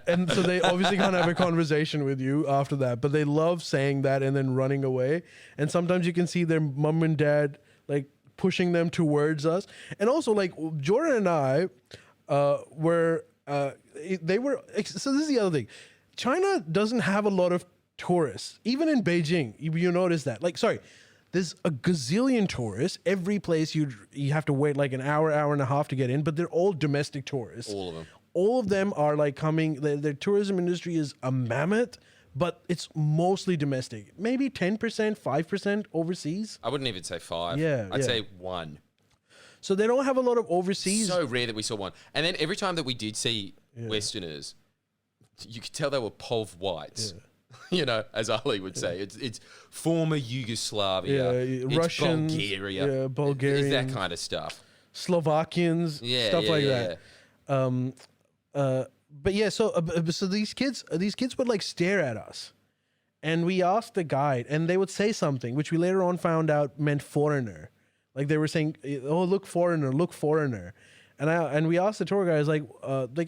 And so they obviously can't have a conversation with you after that, but they love saying that and then running away. And sometimes you can see their mom and dad like pushing them towards us. And also like Jordan and I were, so this is the other thing. China doesn't have a lot of tourists, even in Beijing. You notice that. Like, sorry. There's a gazillion tourists. Every place you have to wait like an hour and a half to get in, but they're all domestic tourists. All of them. All of them are like coming. Their tourism industry is a mammoth, but it's mostly domestic. Maybe 10%, 5% overseas. I wouldn't even say 5. Yeah, I'd yeah. say 1. So they don't have a lot of overseas. So rare that we saw one. And then every time that we did see Westerners, you could tell they were POV whites. Yeah. You know, as Ali would say, it's former Yugoslavia, Russians, it's Bulgaria, it's that kind of stuff. Slovakians, stuff like that. But yeah, so these kids would like stare at us, and we asked the guide, and they would say something which we later on found out meant foreigner. Like they were saying, "Oh, look foreigner, look foreigner," and we asked the tour guys like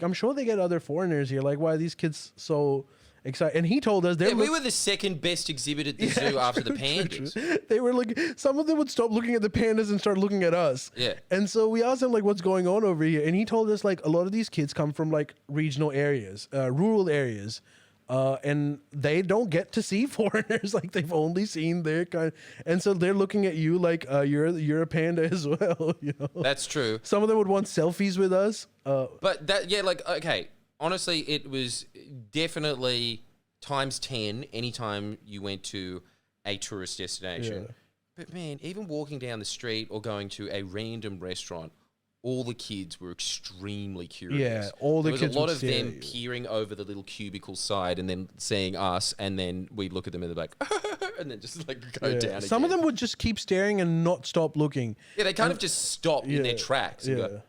I'm sure they get other foreigners here. Like, why are these kids so excited? And he told us we were the second best exhibit at the zoo after the pandas. True. They were looking. Some of them would stop looking at the pandas and start looking at us. Yeah. And so we asked him like, "What's going on over here?" And he told us like a lot of these kids come from like regional areas, rural areas, and they don't get to see foreigners. Like they've only seen their kind, and so they're looking at you like you're a panda as well. You know. That's true. Some of them would want selfies with us. But okay. Honestly, it was definitely times 10 anytime you went to a tourist destination. Yeah. But man, even walking down the street or going to a random restaurant, all the kids were extremely curious. Yeah, all the there was kids a lot would of stare them at you. peering over the little cubicle side and then seeing us, and then we'd look at them and they're like, and then just like go down. Some of again. them would just keep staring and not stop looking. Yeah, they kind of just stop in their tracks. And go,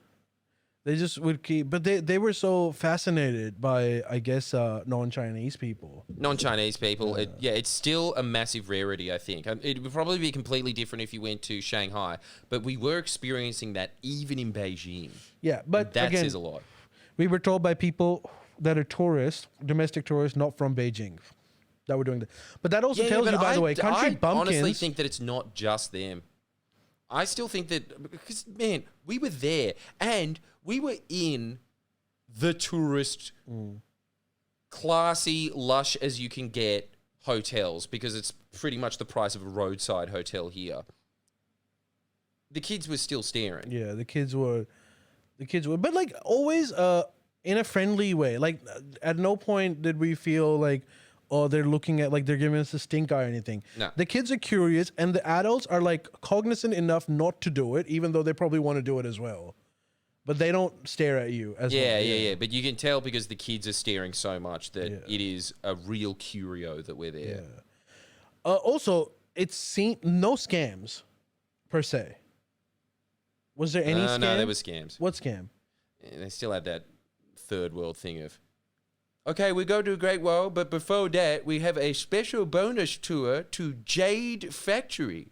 They just would keep, but they were so fascinated by, I guess, non-Chinese people. Non-Chinese people, it's still a massive rarity, I think. It would probably be completely different if you went to Shanghai, but we were experiencing that even in Beijing. Yeah, but That again, says a lot. we were told by people that are tourists, domestic tourists, not from Beijing, that were doing that. But that also tells you, by the way, country I bumpkins. honestly think that it's not just them. I still think that, because, man, we were there, and we were in the tourist, classy, lush as you can get hotels, because it's pretty much the price of a roadside hotel here. The kids were still staring. Yeah, the kids were, but like always, in a friendly way. Like at no point did we feel like, oh, they're looking at, like they're giving us a stink eye or anything. No. The kids are curious, and the adults are like cognizant enough not to do it, even though they probably want to do it as well. But they don't stare at you as well. Yeah. But you can tell because the kids are staring so much that it is a real curio that we're there. Yeah. Also, it's seen no scams per se. Was there any scam? No, there were scams. What scam? And they still had that third world thing of, okay, we go to Great Wall, but before that, we have a special bonus tour to Jade Factory,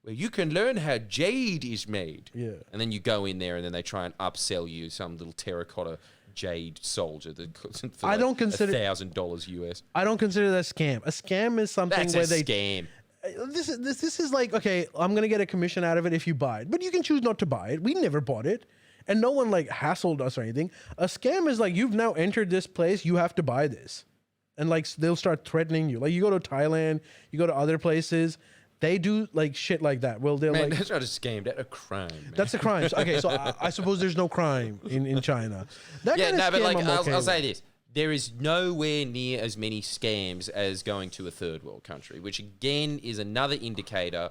where you can learn how jade is made. Yeah. And then you go in there, and then they try and upsell you some little terracotta jade soldier that for I don't consider $1,000 US. I don't consider that scam. A scam is something That's where a they scam. This is like, okay, I'm gonna get a commission out of it if you buy it, but you can choose not to buy it. We never bought it, and no one like hassled us or anything. A scam is like, you've now entered this place, you have to buy this, and like they'll start threatening you. Like you go to Thailand, you go to other places, they do like shit like that. Well, they're Man, like, that's not a scam. That's a crime, man. that's a crime. Okay, so I suppose there's no crime in China. That kind of but scam like I'm okay I'll with. say this: there is nowhere near as many scams as going to a third world country, which again is another indicator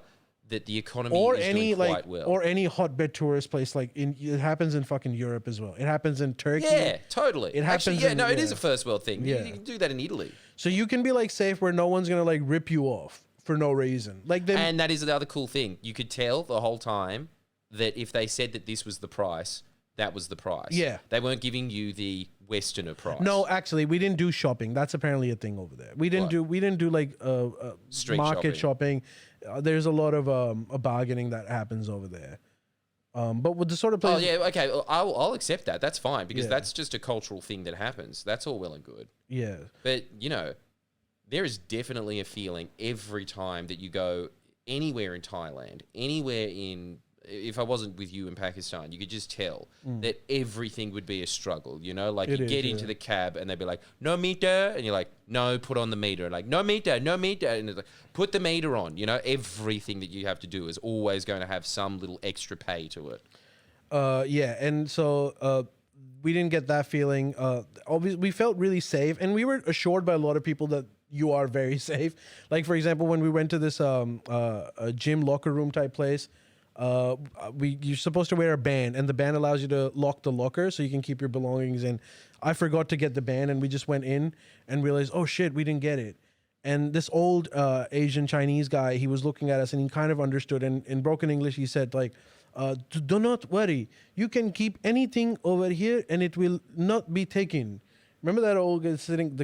that the economy is doing quite well. Or any hotbed tourist place, like it happens in fucking Europe as well. It happens in Turkey. Yeah, totally. It happens. It is a first world thing. Yeah. You can do that in Italy. So you can be like safe where no one's gonna like rip you off for no reason. Like them. And that is the other cool thing. You could tell the whole time that if they said that this was the price, that was the price. Yeah. They weren't giving you the Westerner price. No, actually, we didn't do shopping. That's apparently a thing over there. We didn't do like Street market shopping. There's a lot of bargaining that happens over there. But with the sort of place. Oh yeah, okay. Well, I'll accept that. That's fine because that's just a cultural thing that happens. That's all well and good. Yeah. But there is definitely a feeling every time that you go anywhere in Thailand, anywhere in. If I wasn't with you in Pakistan, you could just tell that everything would be a struggle, Like you get into the cab and they'd be like, no meter. And you're like, no, put on the meter. Like, no meter, no meter. And it's like, put the meter on. Everything that you have to do is always going to have some little extra pay to it. Yeah. And so we didn't get that feeling. Obviously, we felt really safe. And we were assured by a lot of people that you are very safe. Like, for example, when we went to this gym locker room type place, you're supposed to wear a band, and the band allows you to lock the locker so you can keep your belongings in. I forgot to get the band, and we just went in and realized, oh shit, we didn't get it. And this old Asian Chinese guy, he was looking at us and he kind of understood, and in broken English he said like, do not worry, you can keep anything over here and it will not be taken. Remember that old guy sitting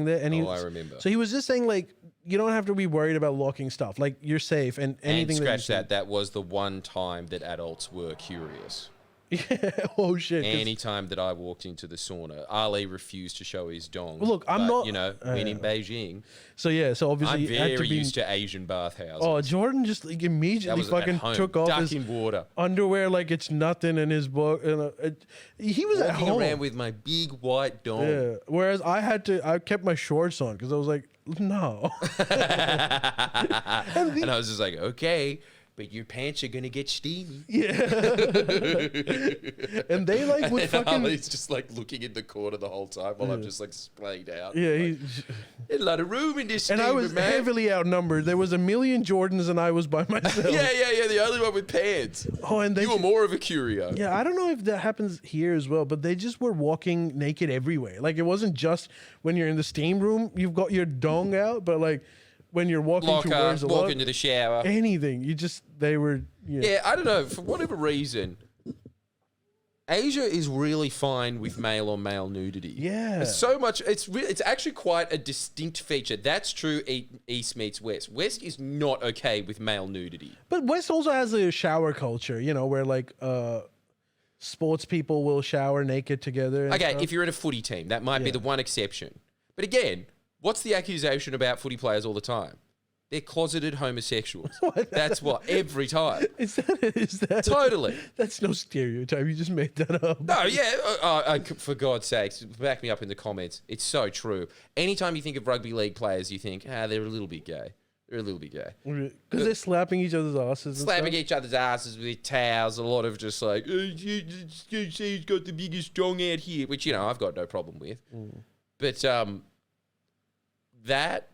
there? And I remember. So he was just saying like, you don't have to be worried about locking stuff. Like, you're safe, and anything. And scratch that. That was the one time that adults were curious. Yeah. Oh shit. Anytime that I walked into the sauna, Ali refused to show his dong. Well, look, I'm not. When in Beijing. So yeah. So obviously, I'm very used to Asian bathhouses. Oh, Jordan just like immediately fucking took off his water underwear like it's nothing in his book. He was walking at home around with my big white dong. Yeah. Whereas I kept my shorts on because I was like, no. And I was just like, okay. But your pants are gonna get steamy. Yeah. And they like would fucking. Ali's just like looking in the corner the whole time while I'm just like splayed out. Yeah, like, there's a lot of room in this. And I was heavily outnumbered. There was a million Jordans, and I was by myself. Yeah. The only one with pants. Oh, and you were more of a curio. Yeah, I don't know if that happens here as well, but they just were walking naked everywhere. Like, it wasn't just when you're in the steam room, you've got your dong out, but like. When you're walking towards walk into the shower, anything, they were. Yeah, I don't know. For whatever reason, Asia is really fine with male on male nudity. Yeah, so much. It's actually quite a distinct feature. That's true. East meets West. West is not okay with male nudity. But West also has a shower culture. Where like sports people will shower naked together. Okay, if you're in a footy team, that might be the one exception. But again. What's the accusation about footy players all the time? They're closeted homosexuals. That's what, every time. Is that totally. That's no stereotype. You just made that up. No, yeah. For God's sakes, back me up in the comments. It's so true. Anytime you think of rugby league players, you think, they're a little bit gay. They're a little bit gay. Because they're slapping each other's asses. Slapping each other's asses with towels. A lot of just like, he's got the biggest dong out here, which, I've got no problem with. But, that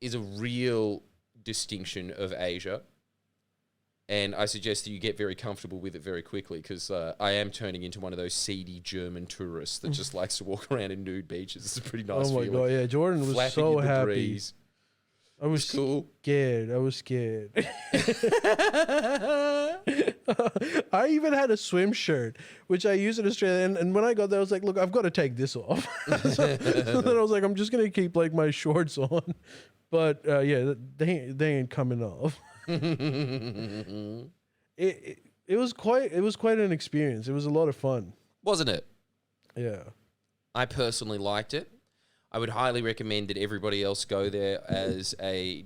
is a real distinction of Asia. And I suggest that you get very comfortable with it very quickly because I am turning into one of those seedy German tourists that just likes to walk around in nude beaches. It's a pretty nice feeling. Oh my God, yeah. Jordan was Flapping so in the happy. breeze. I was scared. I was scared. I even had a swim shirt, which I used in Australia. And when I got there, I was like, look, I've got to take this off. So then I was like, I'm just going to keep like my shorts on. But they ain't coming off. It was quite an experience. It was a lot of fun. Wasn't it? Yeah. I personally liked it. I would highly recommend that everybody else go there as a...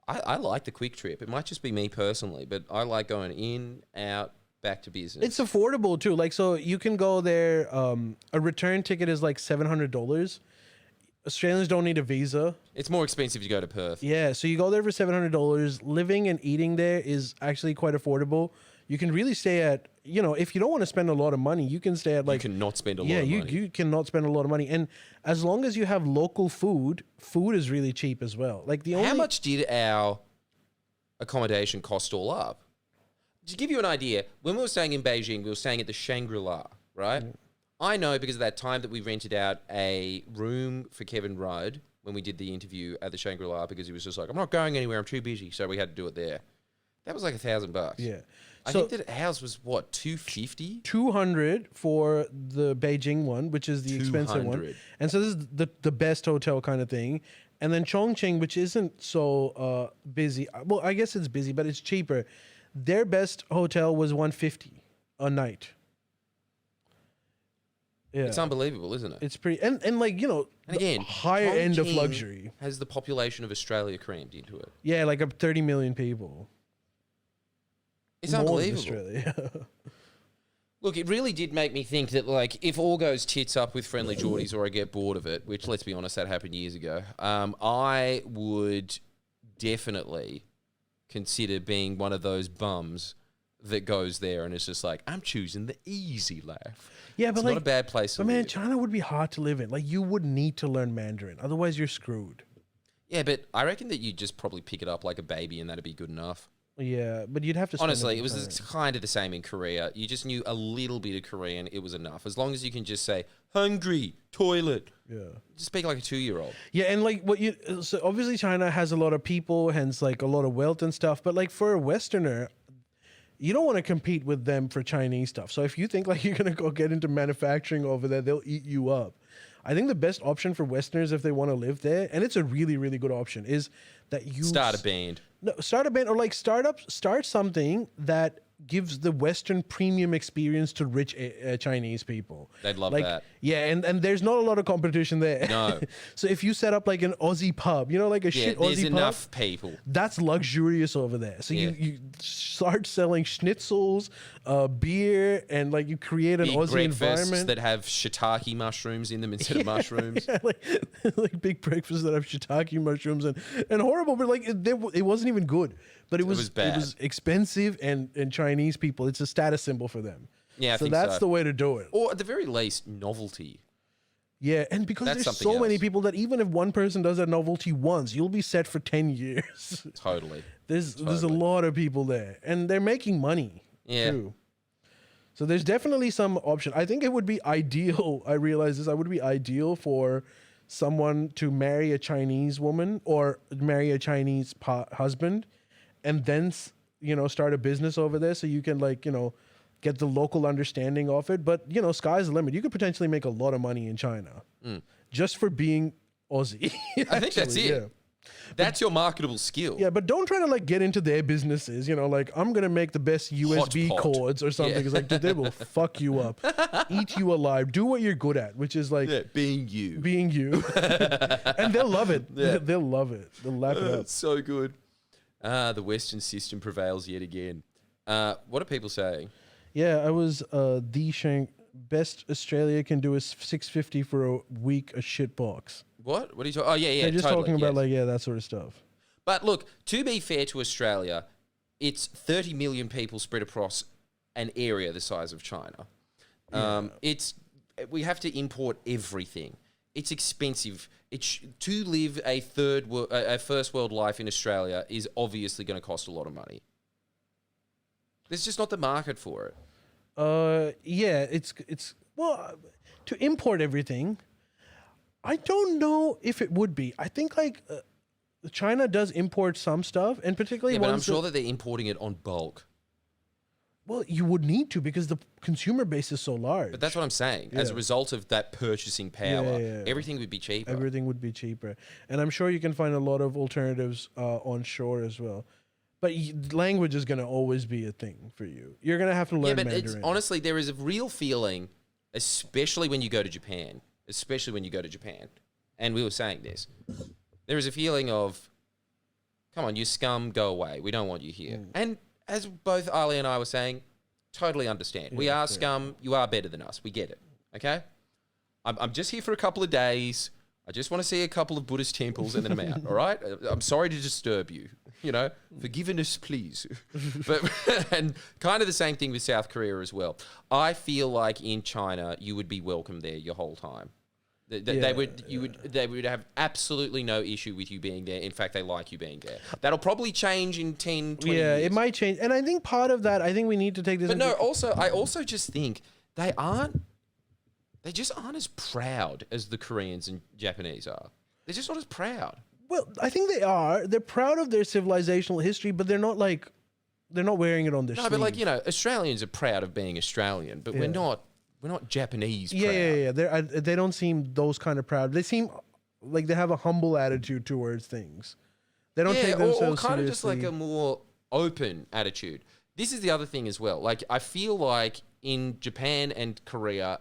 I like the quick trip. It might just be me personally, but I like going in, out, back to business. It's affordable too. Like, so you can go there. A return ticket is like $700. Australians don't need a visa. It's more expensive to go to Perth. Yeah, so you go there for $700. Living and eating there is actually quite affordable. You can really stay at, if you don't want to spend a lot of money, you can stay at You cannot spend a lot of money. you cannot spend a lot of money. And as long as you have local food is really cheap as well. Like How much did our accommodation cost all up? To give you an idea, when we were staying in Beijing, we were staying at the Shangri-La, right? I know because of that time that we rented out a room for Kevin Rudd when we did the interview at the Shangri-La, because he was just like, I'm not going anywhere, I'm too busy. So we had to do it there. That was like $1,000. Yeah. I think that ours was what, $250? 200 for the Beijing one, which is the expensive one. 200. And so this is the best hotel kind of thing. And then Chongqing, which isn't so busy. Well, I guess it's busy, but it's cheaper. Their best hotel was $150 a night. Yeah. It's unbelievable, isn't it? It's pretty, and like, And again, higher end of Chongqing luxury. has the population of Australia crammed into it. Yeah, like 30 million people. It's More than unbelievable. Australia. Look, it really did make me think that, like, if all goes tits up with Friendly Geordies or I get bored of it, which, let's be honest, that happened years ago, I would definitely consider being one of those bums that goes there and it's just like, I'm choosing the easy life. Yeah, but it's not a bad place to But man, live. China would be hard to live in. Like, you would need to learn Mandarin. Otherwise, you're screwed. Yeah, but I reckon that you'd just probably pick it up like a baby and that'd be good enough. Yeah, but you'd have to spend Honestly, a it bit of was time. kind of the same in Korea. You just knew a little bit of Korean, it was enough. As long as you can just say, hungry, toilet. Yeah. Just speak like a 2-year-old. Yeah, and like so obviously China has a lot of people, hence like a lot of wealth and stuff. But like for a Westerner, you don't want to compete with them for Chinese stuff. So if you think like you're gonna go get into manufacturing over there, they'll eat you up. I think the best option for Westerners if they want to live there, and it's a really, really good option, is that you Start a band. No, start a band or like start something that gives the Western premium experience to rich Chinese people. They'd love like, that. Yeah, and there's not a lot of competition there. No. So if you set up like an Aussie pub, like a Yeah, shit there's Aussie enough pub, people. that's luxurious over there. So Yeah. you start selling schnitzels, beer, and like you create an Big Aussie breakfasts environment. that have shiitake mushrooms in them instead of mushrooms. Yeah, like big breakfasts that have shiitake mushrooms and horrible, but like it wasn't even good. But it was bad. It was expensive, and Chinese people, it's a status symbol for them. Yeah, I so think that's so. the way to do it. Or at the very least, novelty. Yeah, and because That's there's something so many else. people that even if one person does that novelty once, you'll be set for 10 years. Totally. There's a Totally. lot of people there, and they're making money. Yeah. Too. So there's definitely some option. I think it would be ideal. I realize this. I would be ideal for someone to marry a Chinese woman or marry a Chinese husband, and then start a business over there. So you can get the local understanding of it. But sky's the limit. You could potentially make a lot of money in China just for being Aussie. I think that's it. Yeah. That's your marketable skill. Yeah, but don't try to get into their businesses. Like I'm gonna make the best USB pot. cords or something. Yeah. It's like, dude, they will fuck you up, eat you alive. Do what you're good at, which is like being you. being you, and they'll love it. Yeah. They'll love it. They'll lap it up. It's so good. The Western system prevails yet again. What are people saying? Yeah, I was the shank. Best Australia can do is $650 for a week a shit box. What? What are you talking? Oh, yeah. They're just totally, talking about yes. that sort of stuff. But look, to be fair to Australia, it's 30 million people spread across an area the size of China. We have to import everything. It's expensive. To live a first world life in Australia is obviously going to cost a lot of money. There's just not the market for it. Yeah, it's to import everything. I don't know if it would be. I think China does import some stuff, and particularly Yeah, but I'm ones sure that they're importing it on bulk. well, you would need to because the consumer base is so large. But that's what I'm saying. As a Yeah. result of that purchasing power, Yeah. everything would be cheaper. Everything would be cheaper, and I'm sure you can find a lot of alternatives on shore as well. But language is going to always be a thing for you. You're going to have to learn Yeah, but Mandarin. honestly, there is a real feeling, especially when you go to Japan, and we were saying this, there is a feeling of, come on, you scum, go away. We don't want you here. And as both Ali and I were saying, totally understand. We are scum. You are better than us. We get it. Okay? I'm just here for a couple of days. I just want to see a couple of Buddhist temples and then I'm out, all right? I'm sorry to disturb you, forgiveness, please. But and kind of the same thing with South Korea as well. I feel like in China, you would be welcome there your whole time. They would have absolutely no issue with you being there. In fact, they like you being there. That'll probably change in 10, 20 years. Yeah, it might change. And I think part of that, I think we need to take this But I also just think they just aren't as proud as the Koreans and Japanese are. They're just not as proud. Well, I think they are. They're proud of their civilizational history, but they're not wearing it on their sleeve. No, but Australians are proud of being Australian, but we're not Japanese proud. Yeah. They don't seem those kind of proud. They seem like they have a humble attitude towards things. They don't take themselves or kind seriously. of just like a more open attitude. This is the other thing as well. Like, I feel like in Japan and Korea,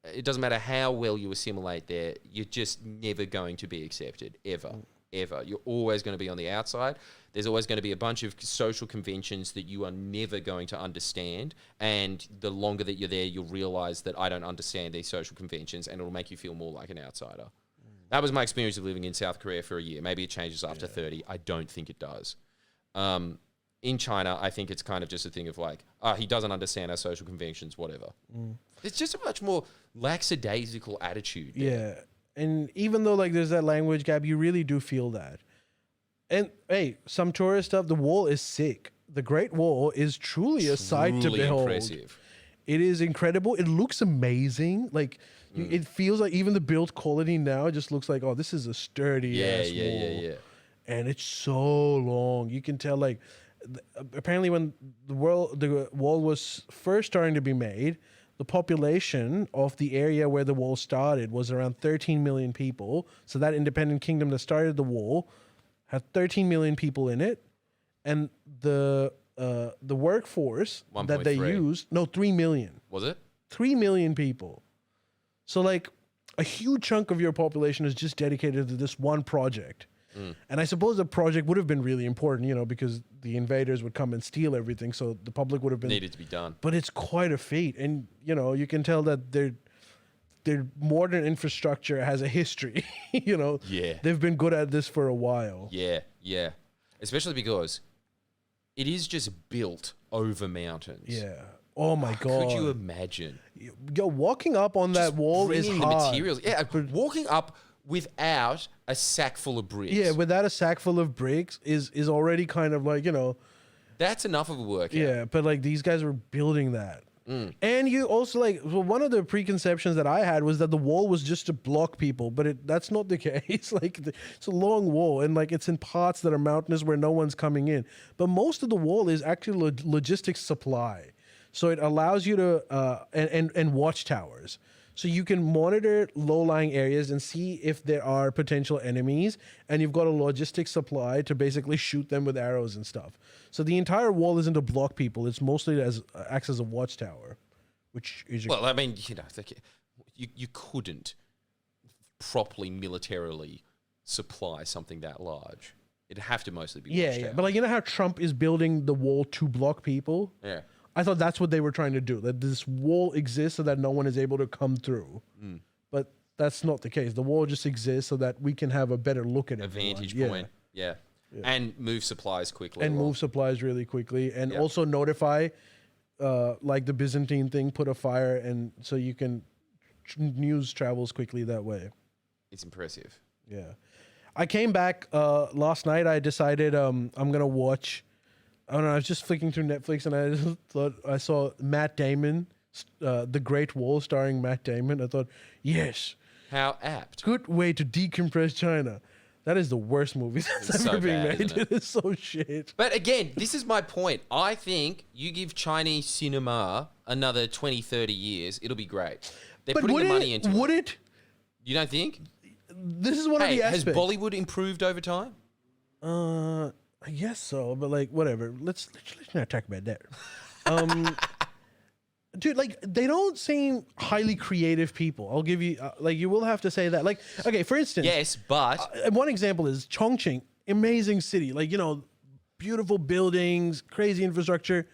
it doesn't matter how well you assimilate there, you're just never going to be accepted, ever. You're always going to be on the outside. There's always going to be a bunch of social conventions that you are never going to understand. And the longer that you're there, you'll realize that I don't understand these social conventions, and it'll make you feel more like an outsider. That was my experience of living in South Korea for a year. Maybe it changes after 30. I don't think it does. In China, I think it's kind of just a thing of like, he doesn't understand our social conventions, whatever. It's just a much more lackadaisical attitude. Yeah. And even though like there's that language gap, you really do feel that. And hey, some tourist stuff, the wall is sick. The Great Wall is truly a sight to behold. Impressive. It is incredible. It looks amazing. Like it feels like even the build quality now just looks like, oh, this is a sturdy ass wall. Yeah. And it's so long. You can tell like apparently when the wall was first starting to be made, the population of the area where the wall started was around 13 million people. So that independent kingdom that started the wall had 13 million people in it. And the workforce that they used, 3 million. Was it? 3 million people. So like a huge chunk of your population is just dedicated to this one project. And I suppose the project would have been really important, because the invaders would come and steal everything. So the public would have been needed to be done. But it's quite a feat. And, you can tell that their modern infrastructure has a history, Yeah. They've been good at this for a while. Yeah. Especially because it is just built over mountains. Yeah. Oh my God. Could you imagine? Walking up on that wall is bringing hard. the materials. Yeah, walking up without a sack full of bricks. Yeah, without a sack full of bricks is already kind of like, That's enough of a workout. Yeah, but like these guys were building that. And you also one of the preconceptions that I had was that the wall was just to block people, but that's not the case. Like it's a long wall and like it's in parts that are mountainous where no one's coming in. But most of the wall is actually logistics supply. So it allows you to, and watchtowers. So you can monitor low-lying areas and see if there are potential enemies, and you've got a logistics supply to basically shoot them with arrows and stuff. So the entire wall isn't to block people; it's mostly acts as a watchtower, which is you couldn't properly militarily supply something that large. It'd have to mostly be watchtower. Yeah. But like how Trump is building the wall to block people. Yeah. I thought that's what they were trying to do, that this wall exists so that no one is able to come through. But that's not the case. The wall just exists so that we can have a better look at it. A vantage point. Yeah. And move supplies quickly. And move supplies really quickly. And also notify, like the Byzantine thing, put a fire, and so you can, news travels quickly that way. It's impressive. Yeah. I came back last night. I decided I'm going to watch... I don't know, I was just flicking through Netflix and I just thought I saw Matt Damon, The Great Wall starring Matt Damon. I thought, yes. How apt. Good way to decompress China. That is the worst movie that's ever been made. It is so shit. But again, this is my point. I think you give Chinese cinema another 20, 30 years, it'll be great. They're putting the money into it. Would it? You don't think? This is one of the aspects. Has Bollywood improved over time? I guess so, but like whatever. Let's not talk about that. Dude, like they don't seem highly creative people. I'll give you you will have to say that. Like, okay, for instance, yes, but one example is Chongqing, amazing city. Like beautiful buildings, crazy infrastructure.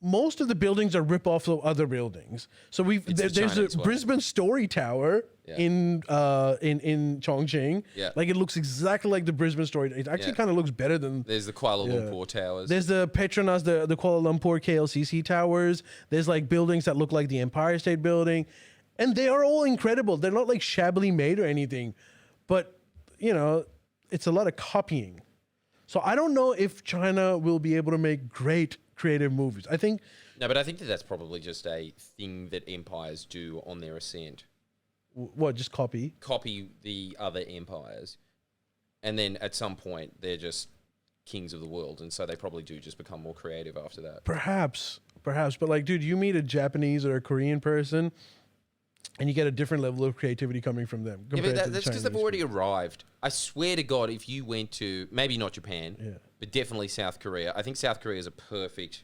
most of the buildings are rip-offs of other buildings. So there's a Chinese way. Brisbane Story Tower Yeah. in Chongqing. Yeah. Like it looks exactly like the Brisbane Story. It actually Yeah. kind of looks better than. There's the Kuala Lumpur towers. There's the Petronas, the Kuala Lumpur KLCC towers. There's like buildings that look like the Empire State Building, and they are all incredible. They're not like shabbily made or anything, but you know, it's a lot of copying. So I don't know if China will be able to make great creative movies. I think No, but I think that that's probably just a thing that empires do on their ascent. what, just copy. Copy the other empires, and then at some point they're just kings of the world, and so they probably do just become more creative after that. Perhaps, but like, dude, you meet a Japanese or a Korean person, and you get a different level of creativity coming from them. Yeah, compared but to the that's because they've Chinese already people. arrived. I swear to God, if you went to maybe not Japan, Yeah. but definitely South Korea, I think South Korea is a perfect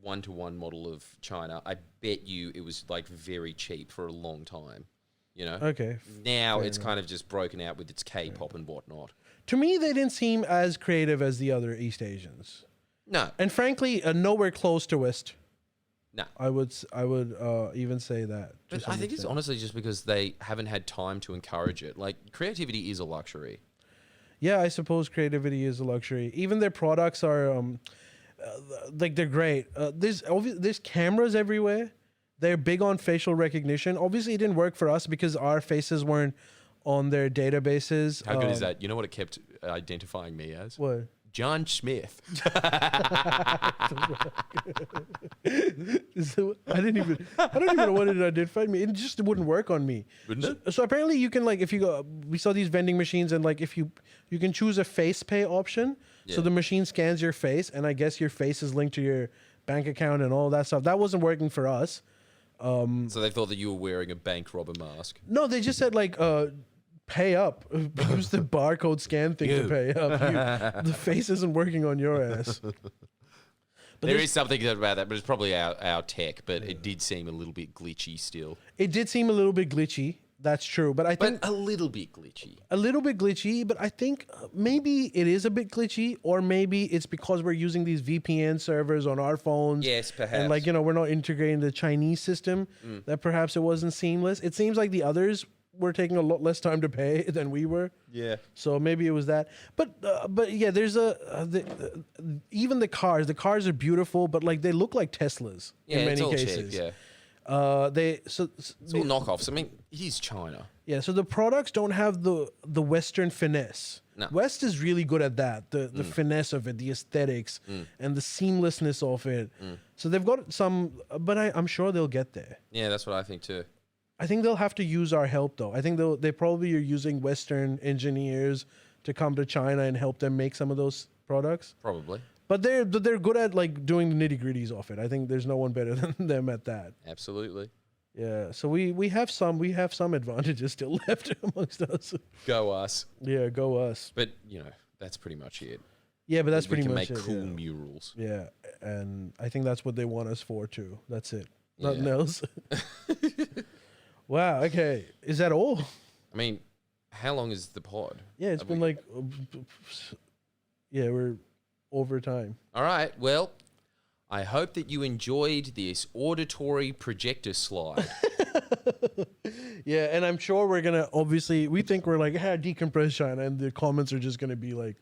one-to-one model of China. I bet you it was like very cheap for a long time. You know, Okay. now it's kind of just broken out with its K-pop and whatnot. To me, they didn't seem as creative as the other East Asians, No, and frankly, nowhere close to West. no. I would even say that. to But some I think it's extent. honestly just because they haven't had time to encourage it. Like, creativity is a luxury. Yeah, I suppose creativity is a luxury. Even their products are, like they're great. There's cameras everywhere. They're big on facial recognition. Obviously, it didn't work for us because our faces weren't on their databases. How good is that? You know what it kept identifying me as? What? John Smith. So I don't even know what it identified me. It just wouldn't work on me. Wouldn't So apparently you can, like, if you go, we saw these vending machines, and like if you can choose a face pay option. So Yeah. the machine scans your face, and I guess your face is linked to your bank account and all that stuff. That wasn't working for us. So they thought that you were wearing a bank robber mask. No, they just said like pay up. Use the barcode scan thing to pay up. The face isn't working on your ass. But There is something about that, but it's probably our tech, but it did seem a little bit glitchy still. It did seem a little bit glitchy. That's true, but I think But a little bit glitchy. a little bit glitchy. But I think maybe it is a bit glitchy, or maybe it's because we're using these VPN servers on our phones. Yes, perhaps. And like, you know, we're not integrating the Chinese system. That perhaps it wasn't seamless. It seems like the others were taking a lot less time to pay than we were. Yeah. So maybe it was that. But yeah, there's even the cars. The cars are beautiful, but like they look like Teslas Yeah, in it's many all cases. cheap, yeah. It's It's all knockoffs. I mean, it is China. Yeah, so the products don't have the Western finesse. No. West is really good at that, the finesse of it, the aesthetics, and the seamlessness of it. So they've got some, but I'm sure they'll get there. Yeah, that's what I think too. I think they'll have to use our help, though. I think they probably are using Western engineers to come to China and help them make some of those products. Probably. But they're good at like doing the nitty gritties of it. I think there's no one better than them at that. Absolutely. Yeah, so we have some advantages still left amongst us. Go us. Yeah, go us. But, you know, that's pretty much it. Yeah, but that's we pretty can much make it. cool Yeah. murals. Yeah, and I think that's what they want us for too. That's it. Yeah. Nothing else. Wow. Okay. Is that all? I mean, how long is the pod? Yeah, it's Have been we- like. Yeah, we're over time. All right. Well, I hope that you enjoyed this auditory projector slide. Yeah, and I'm sure we're gonna we think we're like decompress China, and the comments are just gonna be like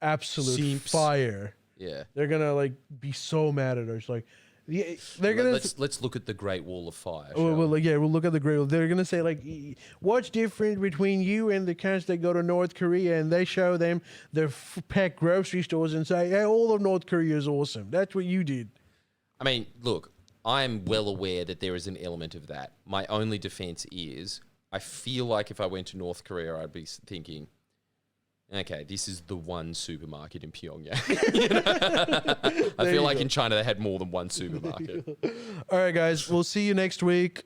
absolute Simps. fire. Yeah. They're gonna like be so mad at us. Like, yeah, they're gonna. Let's look at the Great Wall of Fire. Oh, shall well, we? like, yeah, we'll look at the great. They're gonna say like, what's different between you and the cats that go to North Korea and they show them their packed grocery stores and say, hey, all of North Korea is awesome. That's what you did. I mean, look, I'm well aware that there is an element of that. My only defense is I feel like if I went to North Korea, I'd be thinking, okay, this is the one supermarket in Pyongyang. You know? I feel like in China they had more than one supermarket. All right, guys, we'll see you next week.